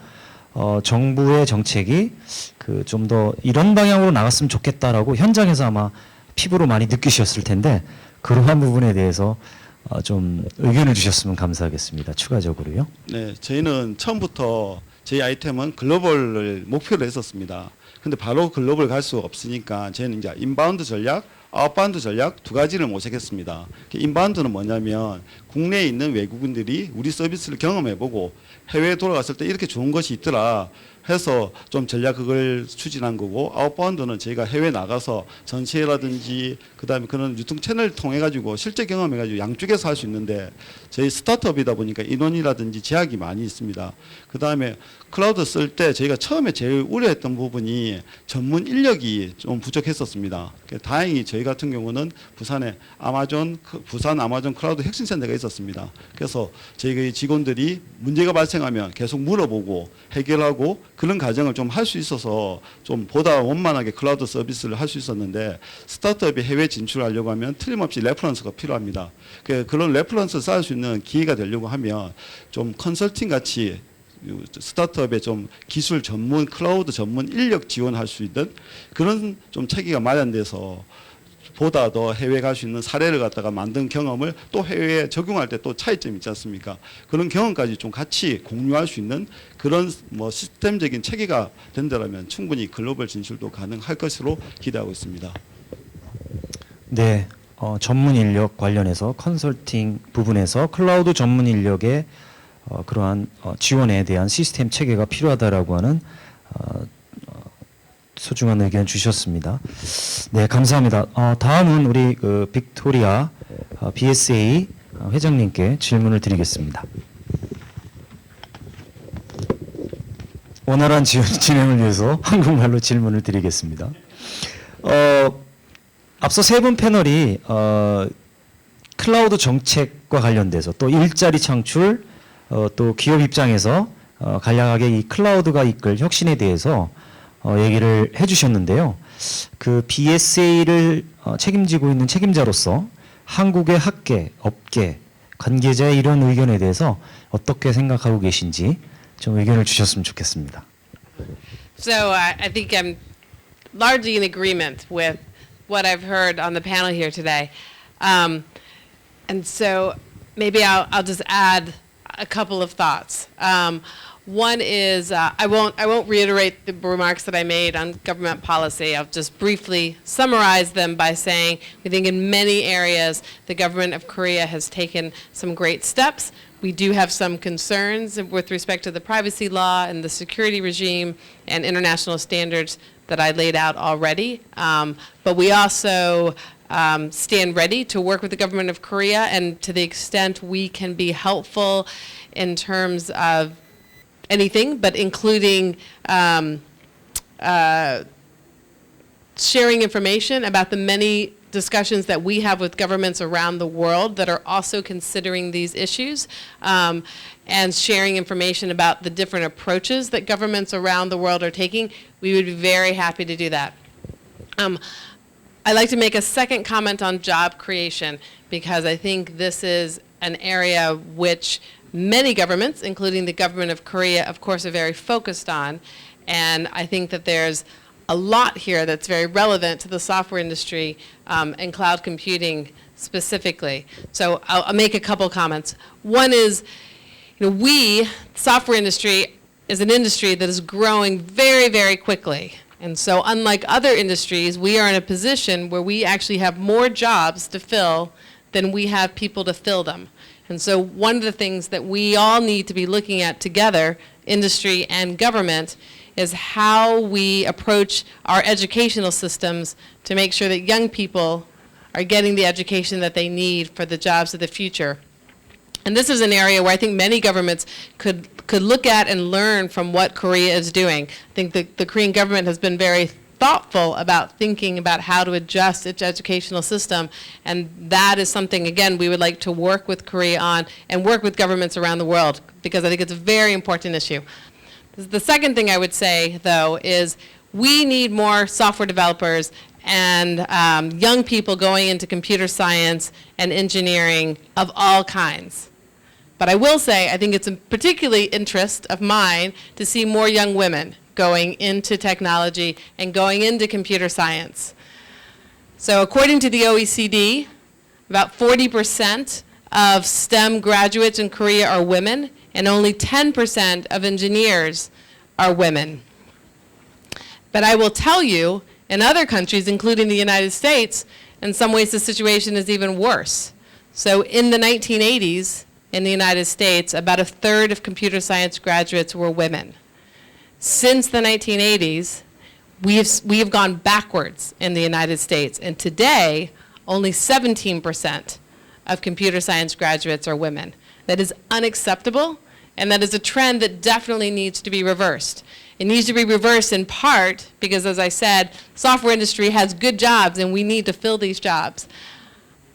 정부의 정책이 그 좀 더 이런 방향으로 나갔으면 좋겠다라고 현장에서 아마 피부로 많이 느끼셨을 텐데 그러한 부분에 대해서 좀 의견을 주셨으면 감사하겠습니다. 추가적으로요. 네, 저희는 처음부터 저희 아이템은 글로벌을 목표로 했었습니다. 근데 바로 글로벌 갈 수 없으니까 저희는 이제 인바운드 전략, 아웃바운드 전략 두 가지를 모색했습니다. 인바운드는 뭐냐면 국내에 있는 외국인들이 우리 서비스를 경험해보고 해외에 돌아갔을 때 이렇게 좋은 것이 있더라 해서 좀 전략 그걸 추진한 거고, 아웃바운드는 저희가 해외 나가서 전시회라든지 그다음에 그런 유통 채널을 통해 가지고 실제 경험해 가지고 양쪽에서 할 수 있는데, 저희 스타트업이다 보니까 인원이라든지 제약이 많이 있습니다. 그다음에 클라우드 쓸 때 저희가 처음에 제일 우려했던 부분이 전문 인력이 좀 부족했었습니다. 다행히 저희 같은 경우는 부산 아마존 클라우드 혁신센터가 있었습니다. 그래서 저희 직원들이 문제가 발생하면 계속 물어보고 해결하고 그런 과정을 좀 할 수 있어서 좀 보다 원만하게 클라우드 서비스를 할 수 있었는데, 스타트업이 해외 진출하려고 하면 틀림없이 레퍼런스가 필요합니다. 그런 레퍼런스 쌓을 수 있는 기회가 되려고 하면 좀 컨설팅 같이 스타트업의 좀 기술 전문, 클라우드 전문 인력 지원할 수 있는 그런 좀 체계가 마련돼서 보다 더 해외 갈 수 있는 사례를 갖다가 만든 경험을 또 해외에 적용할 때 또 차이점이 있지 않습니까? 그런 경험까지 좀 같이 공유할 수 있는 그런 뭐 시스템적인 체계가 된다면 충분히 글로벌 진출도 가능할 것으로 기대하고 있습니다. 네, 전문 인력 관련해서 컨설팅 부분에서 클라우드 전문 인력의 그러한 지원에 대한 시스템 체계가 필요하다라고 하는 소중한 의견 주셨습니다. 네, 감사합니다. 다음은 우리 빅토리아 BSA 회장님께 질문을 드리겠습니다. 원활한 진행을 위해서 한국말로 질문을 드리겠습니다. 앞서 세 분 패널이 클라우드 정책과 관련돼서 또 일자리 창출, 또 기업 입장에서 간략하게 이 클라우드가 이끌 혁신에 대해서 얘기를 해주셨는데요. 그 BSA를 책임지고 있는 책임자로서 한국의 학계, 업계, 관계자의 이런 의견에 대해서 어떻게 생각하고 계신지 좀 의견을 주셨으면 좋겠습니다. So I think I'm largely in agreement with what I've heard on the panel here today. And so maybe I'll just add a couple of thoughts. One is I won't reiterate the remarks that I made on government policy. I'll just briefly summarize them by saying we think in many areas the government of Korea has taken some great steps. We do have some concerns with respect to the privacy law and the security regime and international standards that I laid out already. But we also stand ready to work with the government of Korea, and to the extent we can be helpful in terms of anything, but including sharing information about the many discussions that we have with governments around the world that are also considering these issues, and sharing information about the different approaches that governments around the world are taking. We would be very happy to do that. I'd like to make a second comment on job creation, because I think this is an area which many governments, including the government of Korea, of course, are very focused on. And I think that there's a lot here that's very relevant to the software industry and cloud computing specifically. So I'll make a couple comments. One is, software industry is an industry that is growing very, very quickly. And so unlike other industries, we are in a position where we actually have more jobs to fill than we have people to fill them. And so one of the things that we all need to be looking at together, industry and government, is how we approach our educational systems to make sure that young people are getting the education that they need for the jobs of the future. And this is an area where I think many governments could look at and learn from what Korea is doing. I think the Korean government has been very thoughtful about thinking about how to adjust its educational system, and that is something, again, we would like to work with Korea on and work with governments around the world, because I think it's a very important issue. The second thing I would say, though, is we need more software developers and young people going into computer science and engineering of all kinds. But I will say, I think it's a particularly interest of mine to see more young women going into technology and going into computer science. So according to the OECD, about 40% of STEM graduates in Korea are women, and only 10% of engineers are women. But I will tell you, in other countries, including the United States, in some ways the situation is even worse. So in the 1980s, in the United States, about a third of computer science graduates were women. Since the 1980s, we have gone backwards in the United States, and today, only 17% of computer science graduates are women. That is unacceptable, and that is a trend that definitely needs to be reversed. It needs to be reversed in part because, as I said, software industry has good jobs, and we need to fill these jobs.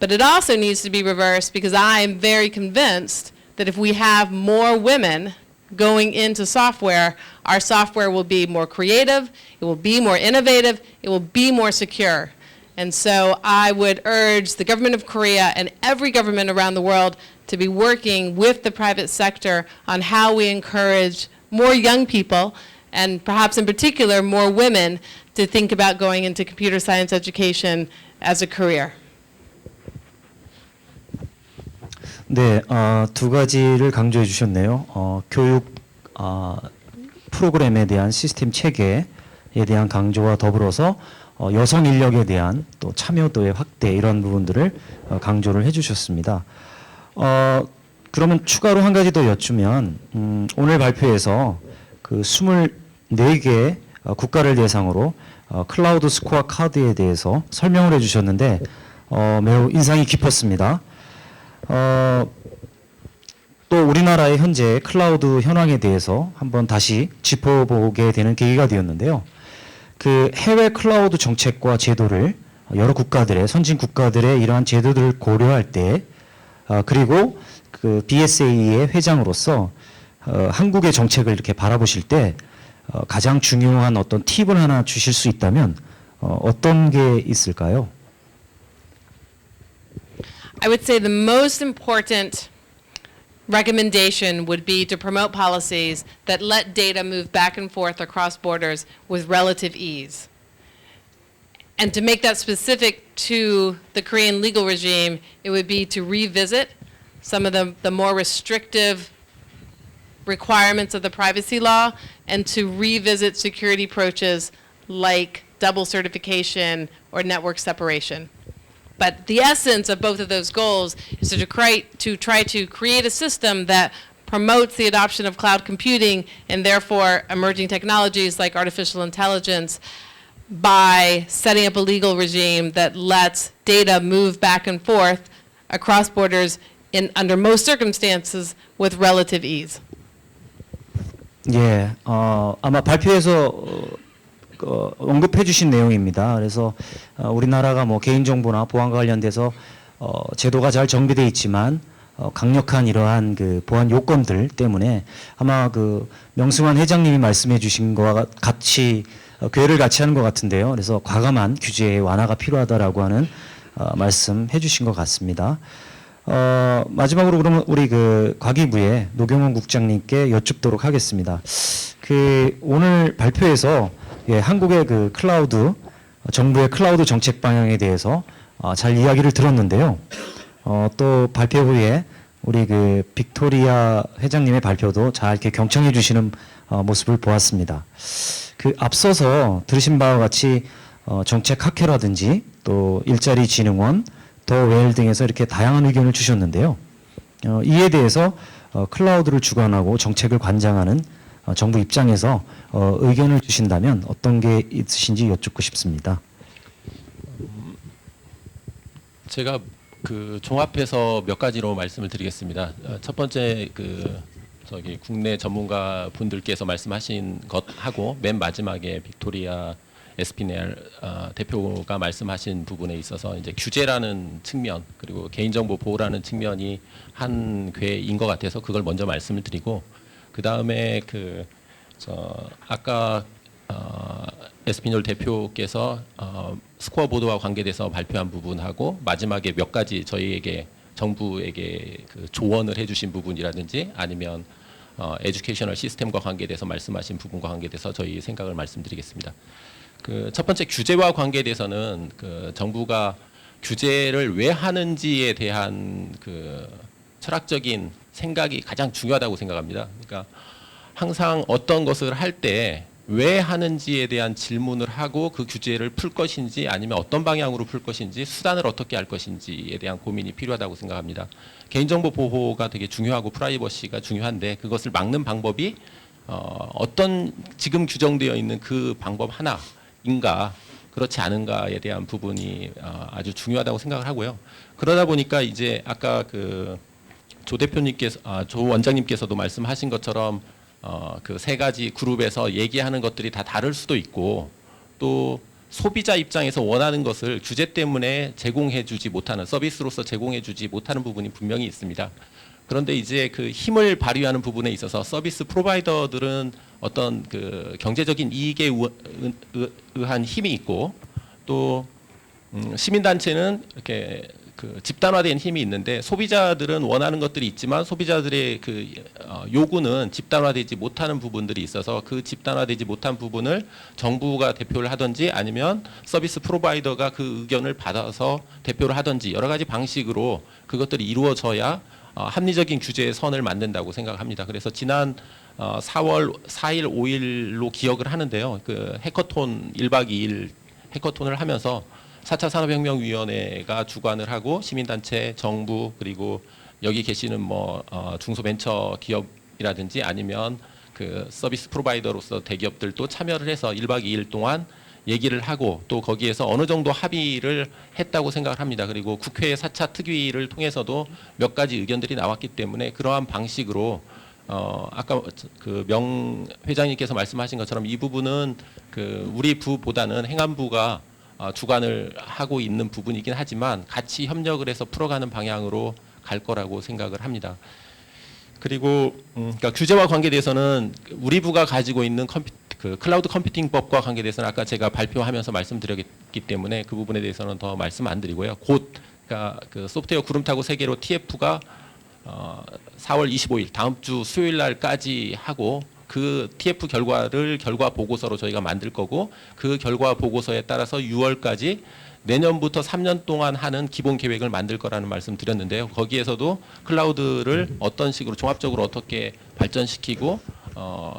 But it also needs to be reversed because I am very convinced that if we have more women going into software, our software will be more creative, it will be more innovative, it will be more secure. And so I would urge the government of Korea and every government around the world to be working with the private sector on how we encourage more young people, and perhaps in particular more women, to think about going into computer science education as a career. 네, 두 가지를 강조해 주셨네요. 교육 프로그램에 대한 시스템 체계에 대한 강조와 더불어서 여성 인력에 대한 또 참여도의 확대 이런 부분들을 강조를 해주셨습니다. 그러면 추가로 한 가지 더 여쭈면 오늘 발표에서 그 24개 국가를 대상으로 클라우드 스코어 카드에 대해서 설명을 해주셨는데 매우 인상이 깊었습니다. 또 우리나라의 현재 클라우드 현황에 대해서 한번 다시 짚어보게 되는 계기가 되었는데요. 그 해외 클라우드 정책과 제도를 여러 국가들의 선진 국가들의 이러한 제도들을 고려할 때 그리고 그 BSA의 회장으로서 한국의 정책을 이렇게 바라보실 때 가장 중요한 어떤 팁을 하나 주실 수 있다면 어떤 게 있을까요? I would say the most important recommendation would be to promote policies that let data move back and forth across borders with relative ease. And to make that specific to the Korean legal regime, it would be to revisit some of the more restrictive requirements of the privacy law and to revisit security approaches like double certification or network separation. But the essence of both of those goals is to try to create a system that promotes the adoption of cloud computing and therefore emerging technologies like artificial intelligence by setting up a legal regime that lets data move back and forth across borders under most circumstances with relative ease. 예, 아마 발표에서 언급해 주신 내용입니다. 그래서 우리나라가 뭐 개인정보나 보안과 관련돼서 제도가 잘 정비되어 있지만 강력한 이러한 그 보안 요건들 때문에 아마 그 명승환 회장님이 말씀해 주신 것과 같이 궤를 같이 하는 것 같은데요. 그래서 과감한 규제의 완화가 필요하다라고 하는 말씀해 주신 것 같습니다. 마지막으로 그러면 우리 그 과기부의 노경원 국장님께 여쭙도록 하겠습니다. 그 오늘 발표에서 예, 한국의 그 클라우드 정부의 클라우드 정책 방향에 대해서 잘 이야기를 들었는데요. 또 발표 후에 우리 그 빅토리아 회장님의 발표도 잘 이렇게 경청해 주시는 모습을 보았습니다. 그 앞서서 들으신 바와 같이 정책 학회라든지 또 일자리 진흥원, 더 웰 등에서 이렇게 다양한 의견을 주셨는데요. 이에 대해서 클라우드를 주관하고 정책을 관장하는 정부 입장에서 의견을 주신다면 어떤 게 있으신지 여쭙고 싶습니다. 제가 그 종합해서 몇 가지로 말씀을 드리겠습니다. 첫 번째 저기 국내 전문가 분들께서 말씀하신 것하고 맨 마지막에 빅토리아 에스피넬 대표가 말씀하신 부분에 있어서 이제 규제라는 측면 그리고 개인정보 보호라는 측면이 한 궤인 것 같아서 그걸 먼저 말씀을 드리고 그 다음에 아까 에스피놀 대표께서 스코어 보드와 관계돼서 발표한 부분하고 마지막에 몇 가지 저희에게 정부에게 그 조언을 해주신 부분이라든지 아니면 에듀케이셔널 시스템과 관계돼서 말씀하신 부분과 관계돼서 저희 생각을 말씀드리겠습니다. 그 첫 번째 규제와 관계돼서는 그 정부가 규제를 왜 하는지에 대한 그 철학적인 생각이 가장 중요하다고 생각합니다. 그러니까 항상 어떤 것을 할 때 왜 하는지에 대한 질문을 하고 그 규제를 풀 것인지 아니면 어떤 방향으로 풀 것인지 수단을 어떻게 할 것인지에 대한 고민이 필요하다고 생각합니다. 개인정보 보호가 되게 중요하고 프라이버시가 중요한데 그것을 막는 방법이 어떤 지금 규정되어 있는 그 방법 하나인가 그렇지 않은가에 대한 부분이 아주 중요하다고 생각을 하고요. 그러다 보니까 이제 아까 그 조 대표님께서 조 원장님께서도 말씀하신 것처럼 그 세 가지 그룹에서 얘기하는 것들이 다 다를 수도 있고 또 소비자 입장에서 원하는 것을 규제 때문에 제공해주지 못하는 서비스로서 제공해주지 못하는 부분이 분명히 있습니다. 그런데 이제 그 힘을 발휘하는 부분에 있어서 서비스 프로바이더들은 어떤 그 경제적인 이익에 의한 힘이 있고 또 시민단체는 이렇게 그 집단화된 힘이 있는데 소비자들은 원하는 것들이 있지만 소비자들의 그 요구는 집단화되지 못하는 부분들이 있어서 그 집단화되지 못한 부분을 정부가 대표를 하든지 아니면 서비스 프로바이더가 그 의견을 받아서 대표를 하든지 여러 가지 방식으로 그것들이 이루어져야 합리적인 규제의 선을 만든다고 생각합니다. 그래서 지난 4월 4일, 5일로 기억을 하는데요. 그 해커톤 1박 2일 해커톤을 하면서 4차 산업혁명위원회가 주관을 하고 시민단체, 정부 그리고 여기 계시는 뭐 중소벤처 기업이라든지 아니면 그 서비스 프로바이더로서 대기업들도 참여를 해서 1박 2일 동안 얘기를 하고 또 거기에서 어느 정도 합의를 했다고 생각을 합니다. 그리고 국회의 4차 특위를 통해서도 몇 가지 의견들이 나왔기 때문에 그러한 방식으로 아까 그 명 회장님께서 말씀하신 것처럼 이 부분은 그 우리 부보다는 행안부가 주관을 하고 있는 부분이긴 하지만 같이 협력을 해서 풀어가는 방향으로 갈 거라고 생각을 합니다. 그리고 그러니까 규제와 관계돼서는 우리 부가 가지고 있는 그 클라우드 컴퓨팅법과 관계돼서는 아까 제가 발표하면서 말씀드렸기 때문에 그 부분에 대해서는 더 말씀 안 드리고요. 곧 그러니까 그 소프트웨어 구름타고 세계로 TF가 4월 25일 다음 주 수요일 날까지 하고 그 TF 결과를 결과 보고서로 저희가 만들 거고 그 결과 보고서에 따라서 6월까지 내년부터 3년 동안 하는 기본 계획을 만들 거라는 말씀 드렸는데요. 거기에서도 클라우드를 어떤 식으로 종합적으로 어떻게 발전시키고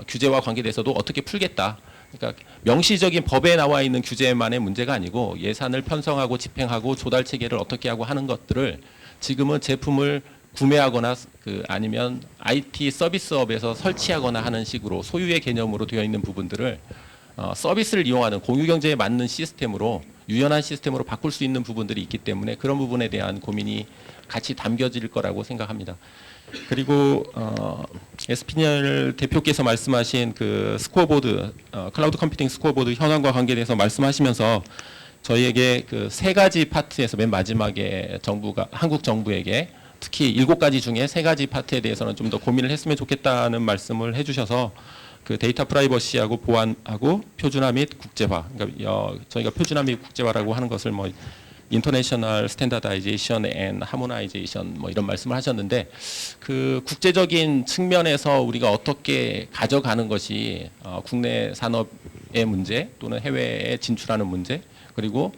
규제와 관계돼서도 어떻게 풀겠다. 그러니까 명시적인 법에 나와 있는 규제만의 문제가 아니고 예산을 편성하고 집행하고 조달 체계를 어떻게 하고 하는 것들을 지금은 제품을 구매하거나 그 아니면 IT 서비스업에서 설치하거나 하는 식으로 소유의 개념으로 되어 있는 부분들을 서비스를 이용하는 공유경제에 맞는 시스템으로 유연한 시스템으로 바꿀 수 있는 부분들이 있기 때문에 그런 부분에 대한 고민이 같이 담겨질 거라고 생각합니다. 그리고 에스피니얼 대표께서 말씀하신 그 스코어보드 클라우드 컴퓨팅 스코어보드 현황과 관계돼서 말씀하시면서 저희에게 그 세 가지 파트에서 맨 마지막에 정부가 한국 정부에게 특히 7가지 중에 3가지 파트에 대해서는 좀 더 고민을 했으면 좋겠다는 말씀을 해주셔서 그 데이터 프라이버시하고 보안하고 표준화 및 국제화. 그러니까 저희가 표준화 및 국제화라고 하는 것을 뭐 인터내셔널 스탠다다이제이션 앤 하모나이제이션 뭐 이런 말씀을 하셨는데 그 국제적인 측면에서 우리가 어떻게 가져가는 것이 국내 산업의 문제 또는 해외에 진출하는 문제 그리고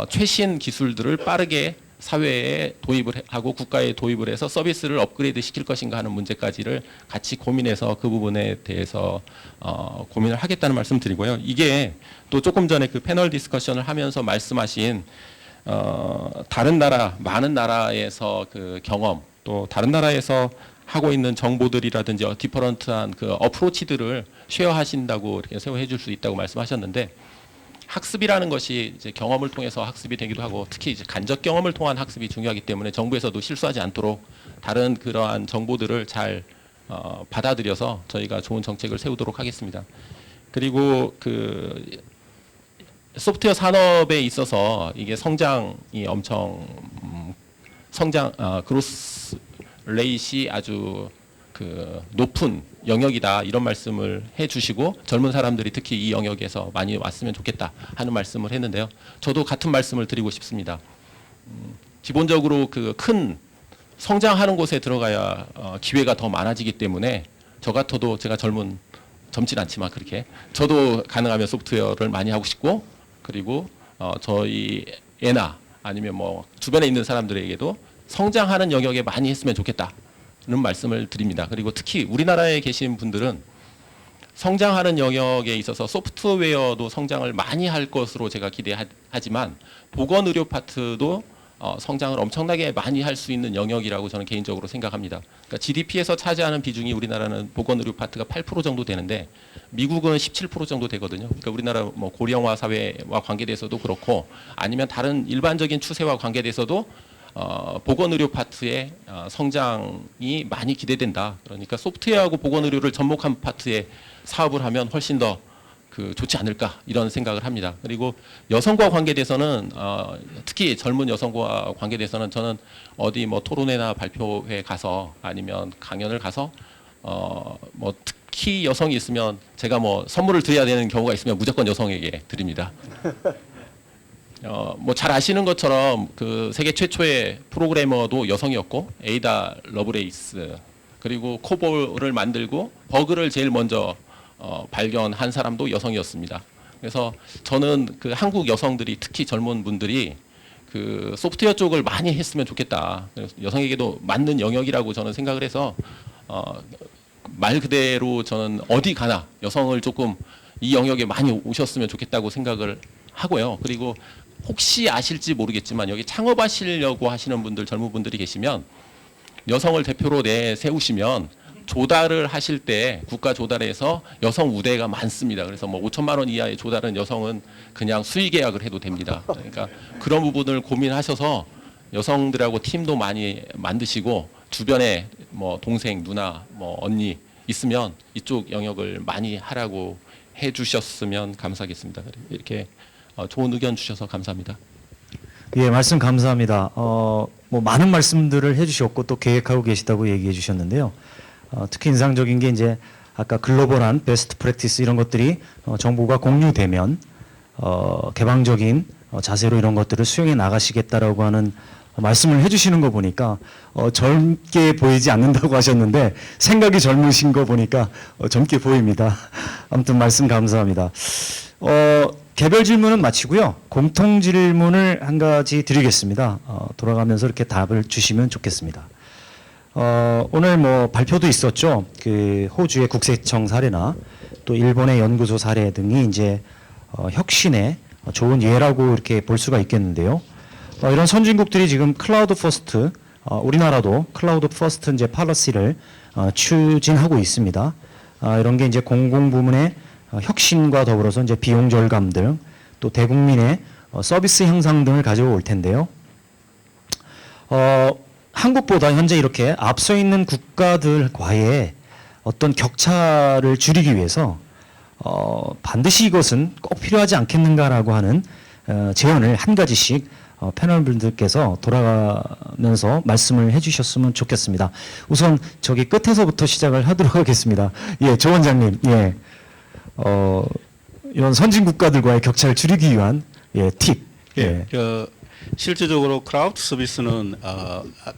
최신 기술들을 빠르게 사회에 도입을 하고 국가에 도입을 해서 서비스를 업그레이드 시킬 것인가 하는 문제까지를 같이 고민해서 그 부분에 대해서 고민을 하겠다는 말씀 드리고요. 이게 또 조금 전에 그 패널 디스커션을 하면서 말씀하신 다른 나라, 많은 나라에서 그 경험 또 다른 나라에서 하고 있는 정보들이라든지 디퍼런트한 그 어프로치들을 쉐어하신다고 이렇게 쉐어해 줄 수 있다고 말씀하셨는데 학습이라는 것이 이제 경험을 통해서 학습이 되기도 하고 특히 이제 간접 경험을 통한 학습이 중요하기 때문에 정부에서도 실수하지 않도록 다른 그러한 정보들을 잘 받아들여서 저희가 좋은 정책을 세우도록 하겠습니다. 그리고 그 소프트웨어 산업에 있어서 이게 성장이 엄청 그로스 레이시 아주 그 높은 영역이다 이런 말씀을 해주시고 젊은 사람들이 특히 이 영역에서 많이 왔으면 좋겠다 하는 말씀을 했는데요. 저도 같은 말씀을 드리고 싶습니다. 기본적으로 그 큰 성장하는 곳에 들어가야 기회가 더 많아지기 때문에 저 같아도 제가 젊진 않지만 그렇게 저도 가능하면 소프트웨어를 많이 하고 싶고 그리고 저희 애나 아니면 뭐 주변에 있는 사람들에게도 성장하는 영역에 많이 했으면 좋겠다. 는 말씀을 드립니다. 그리고 특히 우리나라에 계신 분들은 성장하는 영역에 있어서 소프트웨어도 성장을 많이 할 것으로 제가 기대하지만 보건의료 파트도 성장을 엄청나게 많이 할 수 있는 영역이라고 저는 개인적으로 생각합니다. 그러니까 GDP에서 차지하는 비중이 우리나라는 보건의료 파트가 8% 정도 되는데 미국은 17% 정도 되거든요. 그러니까 우리나라 뭐 고령화 사회와 관계돼서도 그렇고 아니면 다른 일반적인 추세와 관계돼서도 보건의료 파트의 성장이 많이 기대된다. 그러니까 소프트웨어하고 보건의료를 접목한 파트에 사업을 하면 훨씬 더 좋지 않을까 이런 생각을 합니다. 그리고 여성과 관계돼서는 특히 젊은 여성과 관계돼서는 저는 어디 뭐 토론회나 발표회 가서 아니면 강연을 가서 뭐 특히 여성이 있으면 제가 뭐 선물을 드려야 되는 경우가 있으면 무조건 여성에게 드립니다. 뭐 잘 아시는 것처럼 그 세계 최초의 프로그래머도 여성이었고 에이다 러브레이스 그리고 코볼을 만들고 버그를 제일 먼저 발견한 사람도 여성이었습니다. 그래서 저는 그 한국 여성들이 특히 젊은 분들이 그 소프트웨어 쪽을 많이 했으면 좋겠다. 그래서 여성에게도 맞는 영역이라고 저는 생각을 해서 말 그대로 저는 어디 가나 여성을 조금 이 영역에 많이 오셨으면 좋겠다고 생각을 하고요. 그리고 혹시 아실지 모르겠지만 여기 창업하시려고 하시는 분들 젊은 분들이 계시면 여성을 대표로 내세우시면 조달을 하실 때 국가 조달에서 여성 우대가 많습니다. 그래서 뭐 5천만 원 이하의 조달은 여성은 그냥 수의 계약을 해도 됩니다. 그러니까 그런 부분을 고민하셔서 여성들하고 팀도 많이 만드시고 주변에 뭐 동생, 누나, 뭐 언니 있으면 이쪽 영역을 많이 하라고 해주셨으면 감사하겠습니다. 이렇게 좋은 의견 주셔서 감사합니다. 예, 말씀 감사합니다. 뭐 많은 말씀들을 해주셨고 또 계획하고 계시다고 얘기해 주셨는데요. 특히 인상적인 게 이제 아까 글로벌한 베스트 프랙티스 이런 것들이 정보가 공유되면 개방적인 자세로 이런 것들을 수용해 나가시겠다라고 하는 말씀을 해주시는 거 보니까 젊게 보이지 않는다고 하셨는데 생각이 젊으신 거 보니까 젊게 보입니다. 아무튼 말씀 감사합니다. 개별 질문은 마치고요. 공통 질문을 한 가지 드리겠습니다. 돌아가면서 이렇게 답을 주시면 좋겠습니다. 오늘 뭐 발표도 있었죠. 그 호주의 국세청 사례나 또 일본의 연구소 사례 등이 이제 혁신의 좋은 예라고 이렇게 볼 수가 있겠는데요. 이런 선진국들이 지금 클라우드 퍼스트, 우리나라도 클라우드 퍼스트 이제 팔러시를 추진하고 있습니다. 이런 게 이제 공공부문의 혁신과 더불어서 이제 비용 절감 등 또 대국민의 서비스 향상 등을 가져올 텐데요. 한국보다 현재 이렇게 앞서 있는 국가들과의 어떤 격차를 줄이기 위해서 반드시 이것은 꼭 필요하지 않겠는가라고 하는 제언을 한 가지씩 패널분들께서 돌아가면서 말씀을 해주셨으면 좋겠습니다. 우선 저기 끝에서부터 시작을 하도록 하겠습니다. 예, 조 원장님, 예, 이런 선진 국가들과의 격차를 줄이기 위한 팁. 예. 실질적으로 클라우드 서비스는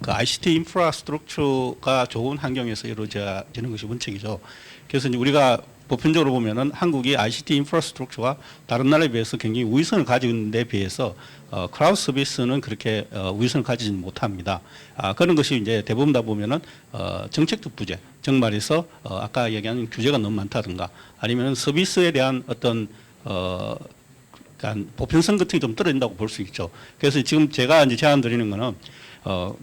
그 ICT 인프라스트럭처가 좋은 환경에서 이루어지는 것이 원칙이죠. 그래서 이제 우리가 보편적으로 보면은 한국이 ICT 인프라스트럭처가 다른 나라에 비해서 굉장히 우위선을 가지고 있는 데 비해서 클라우드 서비스는 그렇게 우위선을 가지지 못합니다. 그런 것이 이제 대부분 다 보면은 정책적 부재, 즉 말해서 아까 얘기한 규제가 너무 많다든가 아니면 서비스에 대한 어떤 그러니까 보편성 같은 게 좀 떨어진다고 볼 수 있죠. 그래서 지금 제가 이제 제안 드리는 거는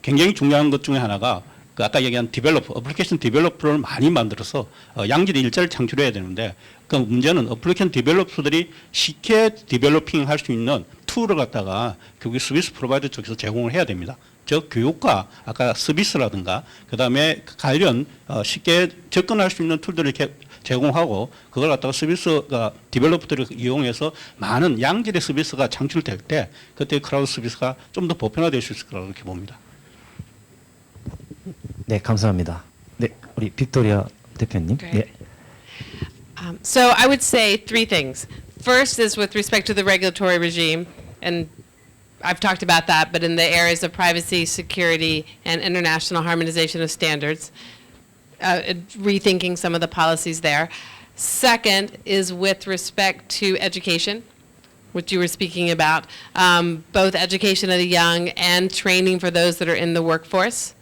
굉장히 중요한 것 중에 하나가 그 아까 얘기한 어플리케이션 디벨로퍼를 많이 만들어서 양질의 일자리를 창출해야 되는데 그 문제는 어플리케이션 디벨로퍼들이 쉽게 디벨로핑 할 수 있는 툴을 갖다가 결국 서비스 프로바이더 쪽에서 제공을 해야 됩니다. 즉 교육과 아까 서비스라든가 그다음에 관련 쉽게 접근할 수 있는 툴들을 이렇게 제공하고 그걸 갖다가 서비스가 디벨로퍼들을 이용해서 많은 양질의 서비스가 창출될 때 그때 클라우드 서비스가 좀 더 보편화될 수 있을 거라고 이렇게 봅니다. 네, 감사합니다. 네, 우리 빅토리아 대표님. Great. So I would say three things. First is with respect to the regulatory regime, and I've talked about that, but in the areas of privacy, security, and international harmonization of standards, rethinking some of the policies there. Second is with respect to education, which you were speaking about, both education of the young and training for those that are in the workforce.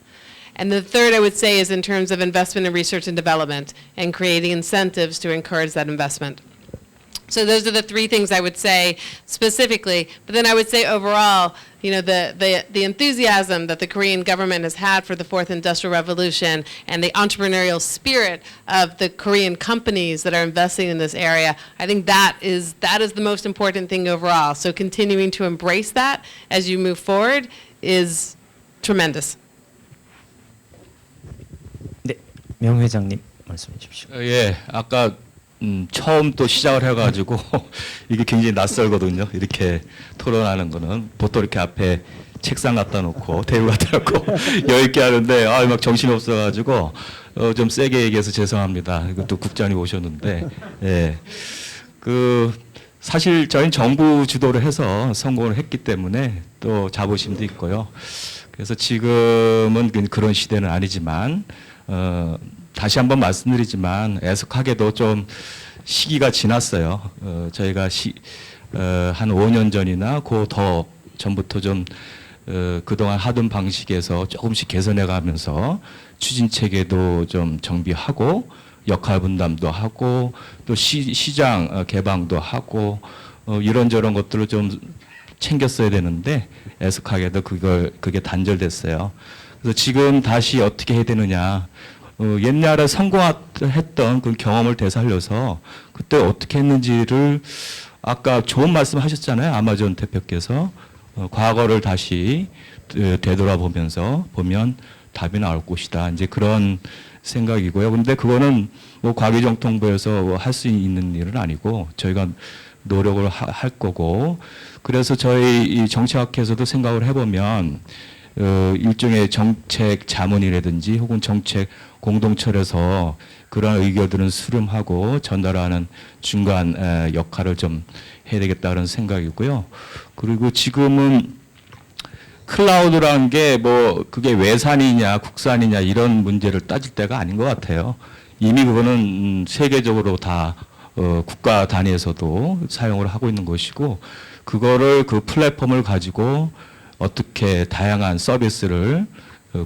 And the third I would say is in terms of investment in research and development and creating incentives to encourage that investment. So those are the three things I would say specifically. But then I would say overall, you know, the enthusiasm that the Korean government has had for the fourth industrial revolution and the entrepreneurial spirit of the Korean companies that are investing in this area, I think that is the most important thing overall. So continuing to embrace that as you move forward is tremendous. 네, 명 회장님 말씀해 주십시오. 예, 아까 처음 또 시작을 해가지고 이게 굉장히 낯설거든요. 이렇게 토론하는 거는 보통 이렇게 앞에 책상 갖다 놓고 테이블 갖다 놓고 여유 있게 하는데 막 정신 없어가지고 좀 세게 얘기해서 죄송합니다. 이것도 국장님 오셨는데 예, 그 사실 저희는 정부 주도를 해서 성공을 했기 때문에 또 자부심도 있고요. 그래서 지금은 그런 시대는 아니지만 다시 한번 말씀드리지만 애석하게도 좀 시기가 지났어요. 저희가 한 5년 전이나 그 더 전부터 좀 그동안 하던 방식에서 조금씩 개선해가면서 추진 체계도 좀 정비하고 역할 분담도 하고 또 시장 개방도 하고 이런저런 것들을 좀 챙겼어야 되는데 애석하게도 그게 단절됐어요. 그래서 지금 다시 어떻게 해야 되느냐. 옛날에 성공했던 그 경험을 되살려서 그때 어떻게 했는지를 아까 좋은 말씀 하셨잖아요. 아마존 대표께서 과거를 다시 되돌아보면서 보면 답이 나올 것이다. 이제 그런 생각이고요. 근데 그거는 뭐 과기정통부에서 할 수 있는 일은 아니고 저희가 노력을 할 거고 그래서 저희 이 정치학회에서도 생각을 해보면 일종의 정책 자문이라든지 혹은 정책 공동체에서 그러한 의견들은 수렴하고 전달하는 중간 역할을 좀 해야 되겠다는 생각이고요. 그리고 지금은 클라우드라는 게 뭐 그게 외산이냐 국산이냐 이런 문제를 따질 때가 아닌 것 같아요. 이미 그거는 세계적으로 다 국가 단위에서도 사용을 하고 있는 것이고 그거를 그 플랫폼을 가지고 어떻게 다양한 서비스를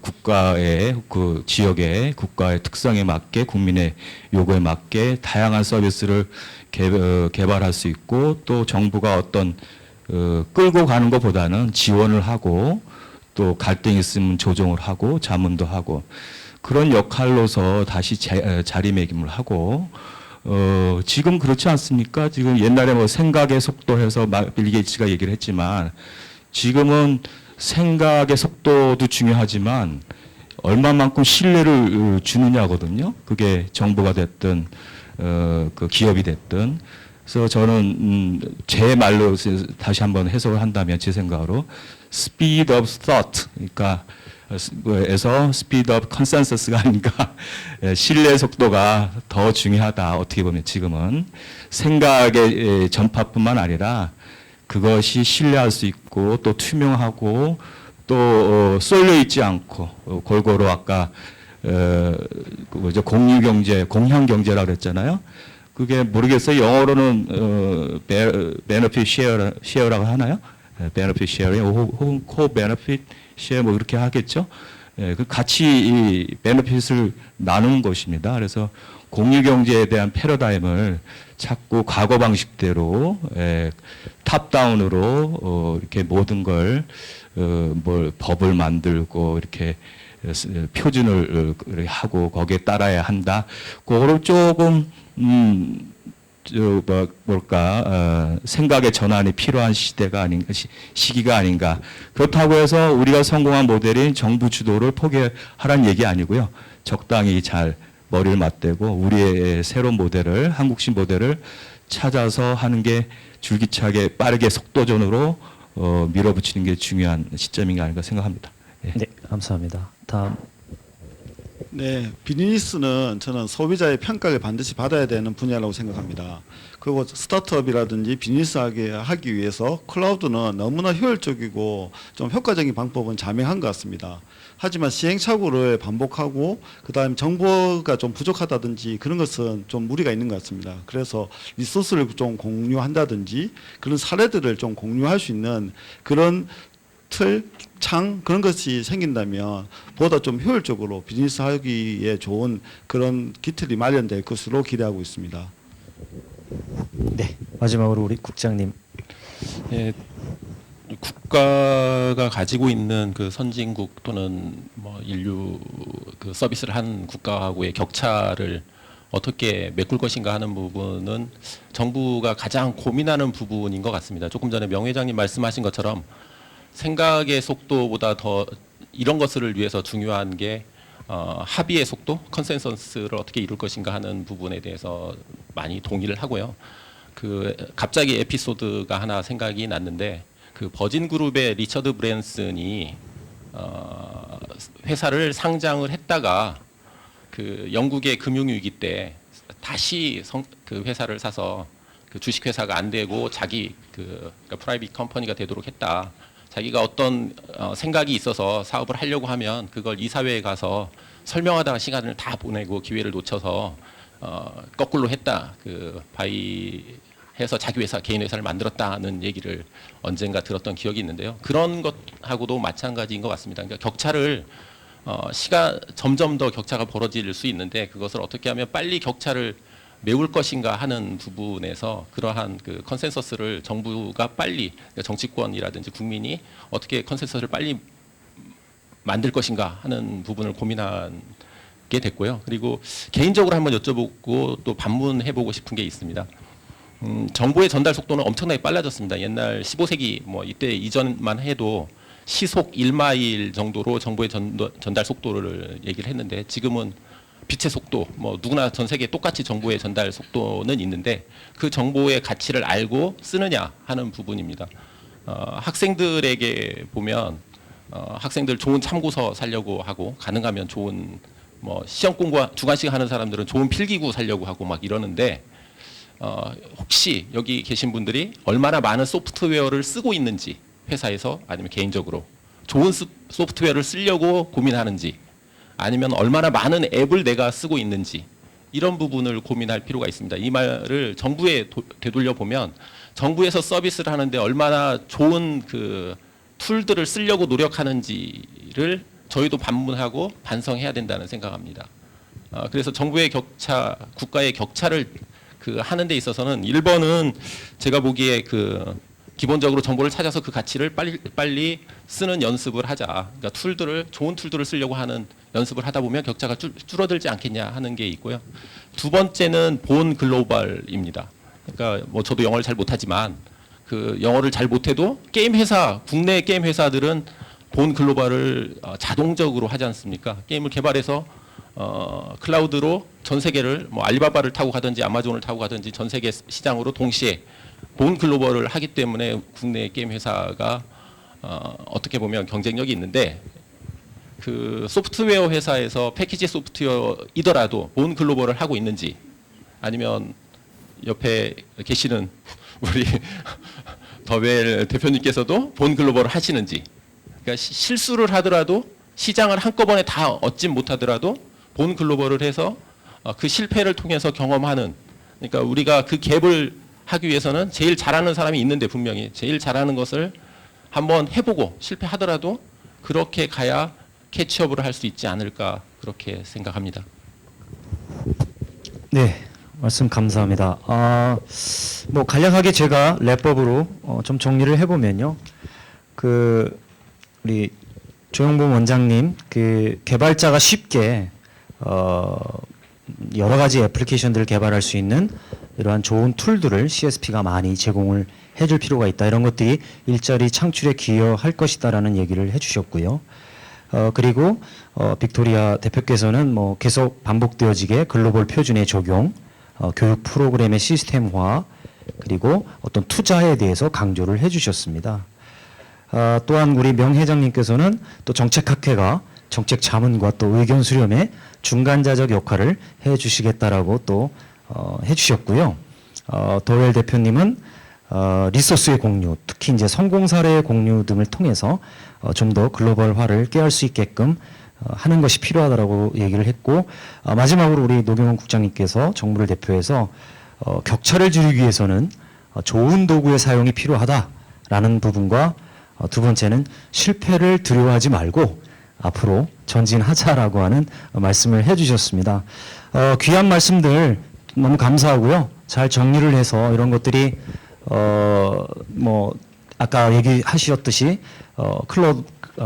국가의 그 지역의 국가의 특성에 맞게 국민의 요구에 맞게 다양한 서비스를 개발할 수 있고 또 정부가 어떤 끌고 가는 것보다는 지원을 하고 또 갈등이 있으면 조정을 하고 자문도 하고 그런 역할로서 다시 자리매김을 하고 지금 그렇지 않습니까? 지금 옛날에 뭐 생각의 속도해서 빌 게이츠가 얘기를 했지만 지금은 생각의 속도도 중요하지만 얼마만큼 신뢰를 주느냐거든요. 그게 정부가 됐든 그 기업이 됐든. 그래서 저는 제 말로 다시 한번 해석을 한다면 제 생각으로 speed of thought, 그러니까 에서 speed of consensus가 아닌가. 신뢰 속도가 더 중요하다. 어떻게 보면 지금은 생각의 전파뿐만 아니라 그것이 신뢰할 수 있고 또 투명하고 또 쏠려 있지 않고 골고루 아까 공유 경제, 공향 경제라고 그랬잖아요. 그게 모르겠어요. 영어로는 benefit share라고 하나요? benefit sharing 혹은 co-benefit share 뭐 그렇게 하겠죠. 그 같이 이 benefit을 나누는 것입니다. 그래서 공유 경제에 대한 패러다임을 자꾸 과거 방식대로 탑다운으로 이렇게 모든 걸 뭘 법을 만들고 이렇게 표준을 하고 거기에 따라야 한다. 그거를 조금 생각의 전환이 필요한 시대가 아닌가, 시기가 아닌가. 그렇다고 해서 우리가 성공한 모델인 정부 주도를 포기하라는 얘기 아니고요. 적당히 잘 머리를 맞대고 우리의 새로운 모델을, 한국식 모델을 찾아서 하는 게 줄기차게 빠르게 속도전으로 밀어붙이는 게 중요한 시점인 게 아닌가 생각합니다. 예. 네, 감사합니다. 다음. 네, 비즈니스는 저는 소비자의 평가를 반드시 받아야 되는 분야라고 생각합니다. 그리고 스타트업이라든지 비즈니스 하기 위해서 클라우드는 너무나 효율적이고 좀 효과적인 방법은 자명한 것 같습니다. 하지만 시행착오를 반복하고 그다음에 정보가 좀 부족하다든지 그런 것은 좀 무리가 있는 것 같습니다. 그래서 리소스를 좀 공유한다든지 그런 사례들을 좀 공유할 수 있는 그런 틀, 창 그런 것이 생긴다면 보다 좀 효율적으로 비즈니스 하기에 좋은 그런 기틀이 마련될 것으로 기대하고 있습니다. 네, 마지막으로 우리 국장님. 예, 국가가 가지고 있는 그 선진국 또는 뭐 인류 그 서비스를 한 국가하고의 격차를 어떻게 메꿀 것인가 하는 부분은 정부가 가장 고민하는 부분인 것 같습니다. 조금 전에 명 회장님 말씀하신 것처럼 생각의 속도보다 더 이런 것을 위해서 중요한 게 합의의 속도, 컨센서스를 어떻게 이룰 것인가 하는 부분에 대해서 많이 동의를 하고요. 그 갑자기 에피소드가 하나 생각이 났는데 그 버진 그룹의 리처드 브랜슨이 회사를 상장을 했다가 그 영국의 금융위기 때 다시 그 회사를 사서 그 주식 회사가 안 되고 자기 그러니까 프라이빗 컴퍼니가 되도록 했다. 자기가 어떤 생각이 있어서 사업을 하려고 하면 그걸 이사회에 가서 설명하다가 시간을 다 보내고 기회를 놓쳐서 거꾸로 했다. 그 바이해서 자기 회사 개인 회사를 만들었다는 얘기를 언젠가 들었던 기억이 있는데요. 그런 것하고도 마찬가지인 것 같습니다. 그러니까 격차를 시간 점점 더 격차가 벌어질 수 있는데 그것을 어떻게 하면 빨리 격차를 메울 것인가 하는 부분에서 그러한 그 컨센서스를 정부가 빨리 그러니까 정치권이라든지 국민이 어떻게 컨센서스를 빨리 만들 것인가 하는 부분을 고민하게 됐고요. 그리고 개인적으로 한번 여쭤보고 또 반문해보고 싶은 게 있습니다. 정보의 전달 속도는 엄청나게 빨라졌습니다. 옛날 15세기 뭐 이때 이전만 해도 시속 1마일 정도로 정보의 전달 속도를 얘기를 했는데 지금은 빛의 속도, 뭐 누구나 전 세계에 똑같이 정보의 전달 속도는 있는데 그 정보의 가치를 알고 쓰느냐 하는 부분입니다. 학생들에게 보면 학생들 좋은 참고서 사려고 하고 가능하면 좋은 뭐 시험 공부 주관식 하는 사람들은 좋은 필기구 사려고 하고 막 이러는데 혹시 여기 계신 분들이 얼마나 많은 소프트웨어를 쓰고 있는지 회사에서 아니면 개인적으로 좋은 소프트웨어를 쓰려고 고민하는지 아니면 얼마나 많은 앱을 내가 쓰고 있는지 이런 부분을 고민할 필요가 있습니다. 이 말을 정부에 되돌려 보면 정부에서 서비스를 하는데 얼마나 좋은 그 툴들을 쓰려고 노력하는지를 저희도 반문하고 반성해야 된다는 생각합니다. 그래서 정부의 격차, 국가의 격차를 그 하는 데 있어서는 1번은 제가 보기에 그 기본적으로 정보를 찾아서 그 가치를 빨리 쓰는 연습을 하자. 그러니까 툴들을 좋은 툴들을 쓰려고 하는 연습을 하다 보면 격차가 줄어들지 않겠냐 하는 게 있고요. 두 번째는 본 글로벌입니다. 그러니까 뭐 저도 영어를 잘 못하지만 그 영어를 잘 못해도 게임 회사, 국내 게임 회사들은 본 글로벌을 자동적으로 하지 않습니까? 게임을 개발해서 클라우드로 전 세계를 뭐 알리바바를 타고 가든지 아마존을 타고 가든지 전 세계 시장으로 동시에 본 글로벌을 하기 때문에 국내 게임 회사가 어떻게 보면 경쟁력이 있는데 그 소프트웨어 회사에서 패키지 소프트웨어이더라도 본 글로벌을 하고 있는지 아니면 옆에 계시는 우리 더웰 대표님께서도 본 글로벌을 하시는지 그러니까 실수를 하더라도 시장을 한꺼번에 다 얻진 못하더라도 본 글로벌을 해서 그 실패를 통해서 경험하는 그러니까 우리가 그 갭을 하기 위해서는 제일 잘하는 사람이 있는데 분명히 제일 잘하는 것을 한번 해보고 실패하더라도 그렇게 가야 캐치업을 할 수 있지 않을까 그렇게 생각합니다. 네, 말씀 감사합니다. 뭐 간략하게 제가 랩법으로 좀 정리를 해보면요, 그 우리 조영범 원장님 그 개발자가 쉽게 여러 가지 애플리케이션들을 개발할 수 있는 이러한 좋은 툴들을 CSP가 많이 제공을 해줄 필요가 있다. 이런 것들이 일자리 창출에 기여할 것이다라는 얘기를 해주셨고요. 그리고 빅토리아 대표께서는 뭐 계속 반복되어지게 글로벌 표준의 적용, 교육 프로그램의 시스템화, 그리고 어떤 투자에 대해서 강조를 해주셨습니다. 또한 우리 명 회장님께서는 또 정책학회가 정책 자문과 또 의견 수렴의 중간자적 역할을 해주시겠다라고 또 해주셨고요. 더웰 대표님은 리소스의 공유, 특히 이제 성공 사례의 공유 등을 통해서 좀 더 글로벌화를 꾀할 수 있게끔 하는 것이 필요하다라고 얘기를 했고, 마지막으로 우리 노경원 국장님께서 정부를 대표해서 격차를 줄이기 위해서는 좋은 도구의 사용이 필요하다라는 부분과 두 번째는 실패를 두려워하지 말고 앞으로 전진하자라고 하는 말씀을 해주셨습니다. 귀한 말씀들 너무 감사하고요. 잘 정리를 해서 이런 것들이 뭐 아까 얘기하셨듯이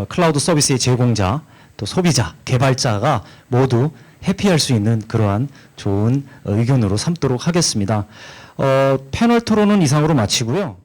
클라우드 서비스의 제공자, 또 소비자, 개발자가 모두 해피할 수 있는 그러한 좋은 의견으로 삼도록 하겠습니다. 패널 토론은 이상으로 마치고요.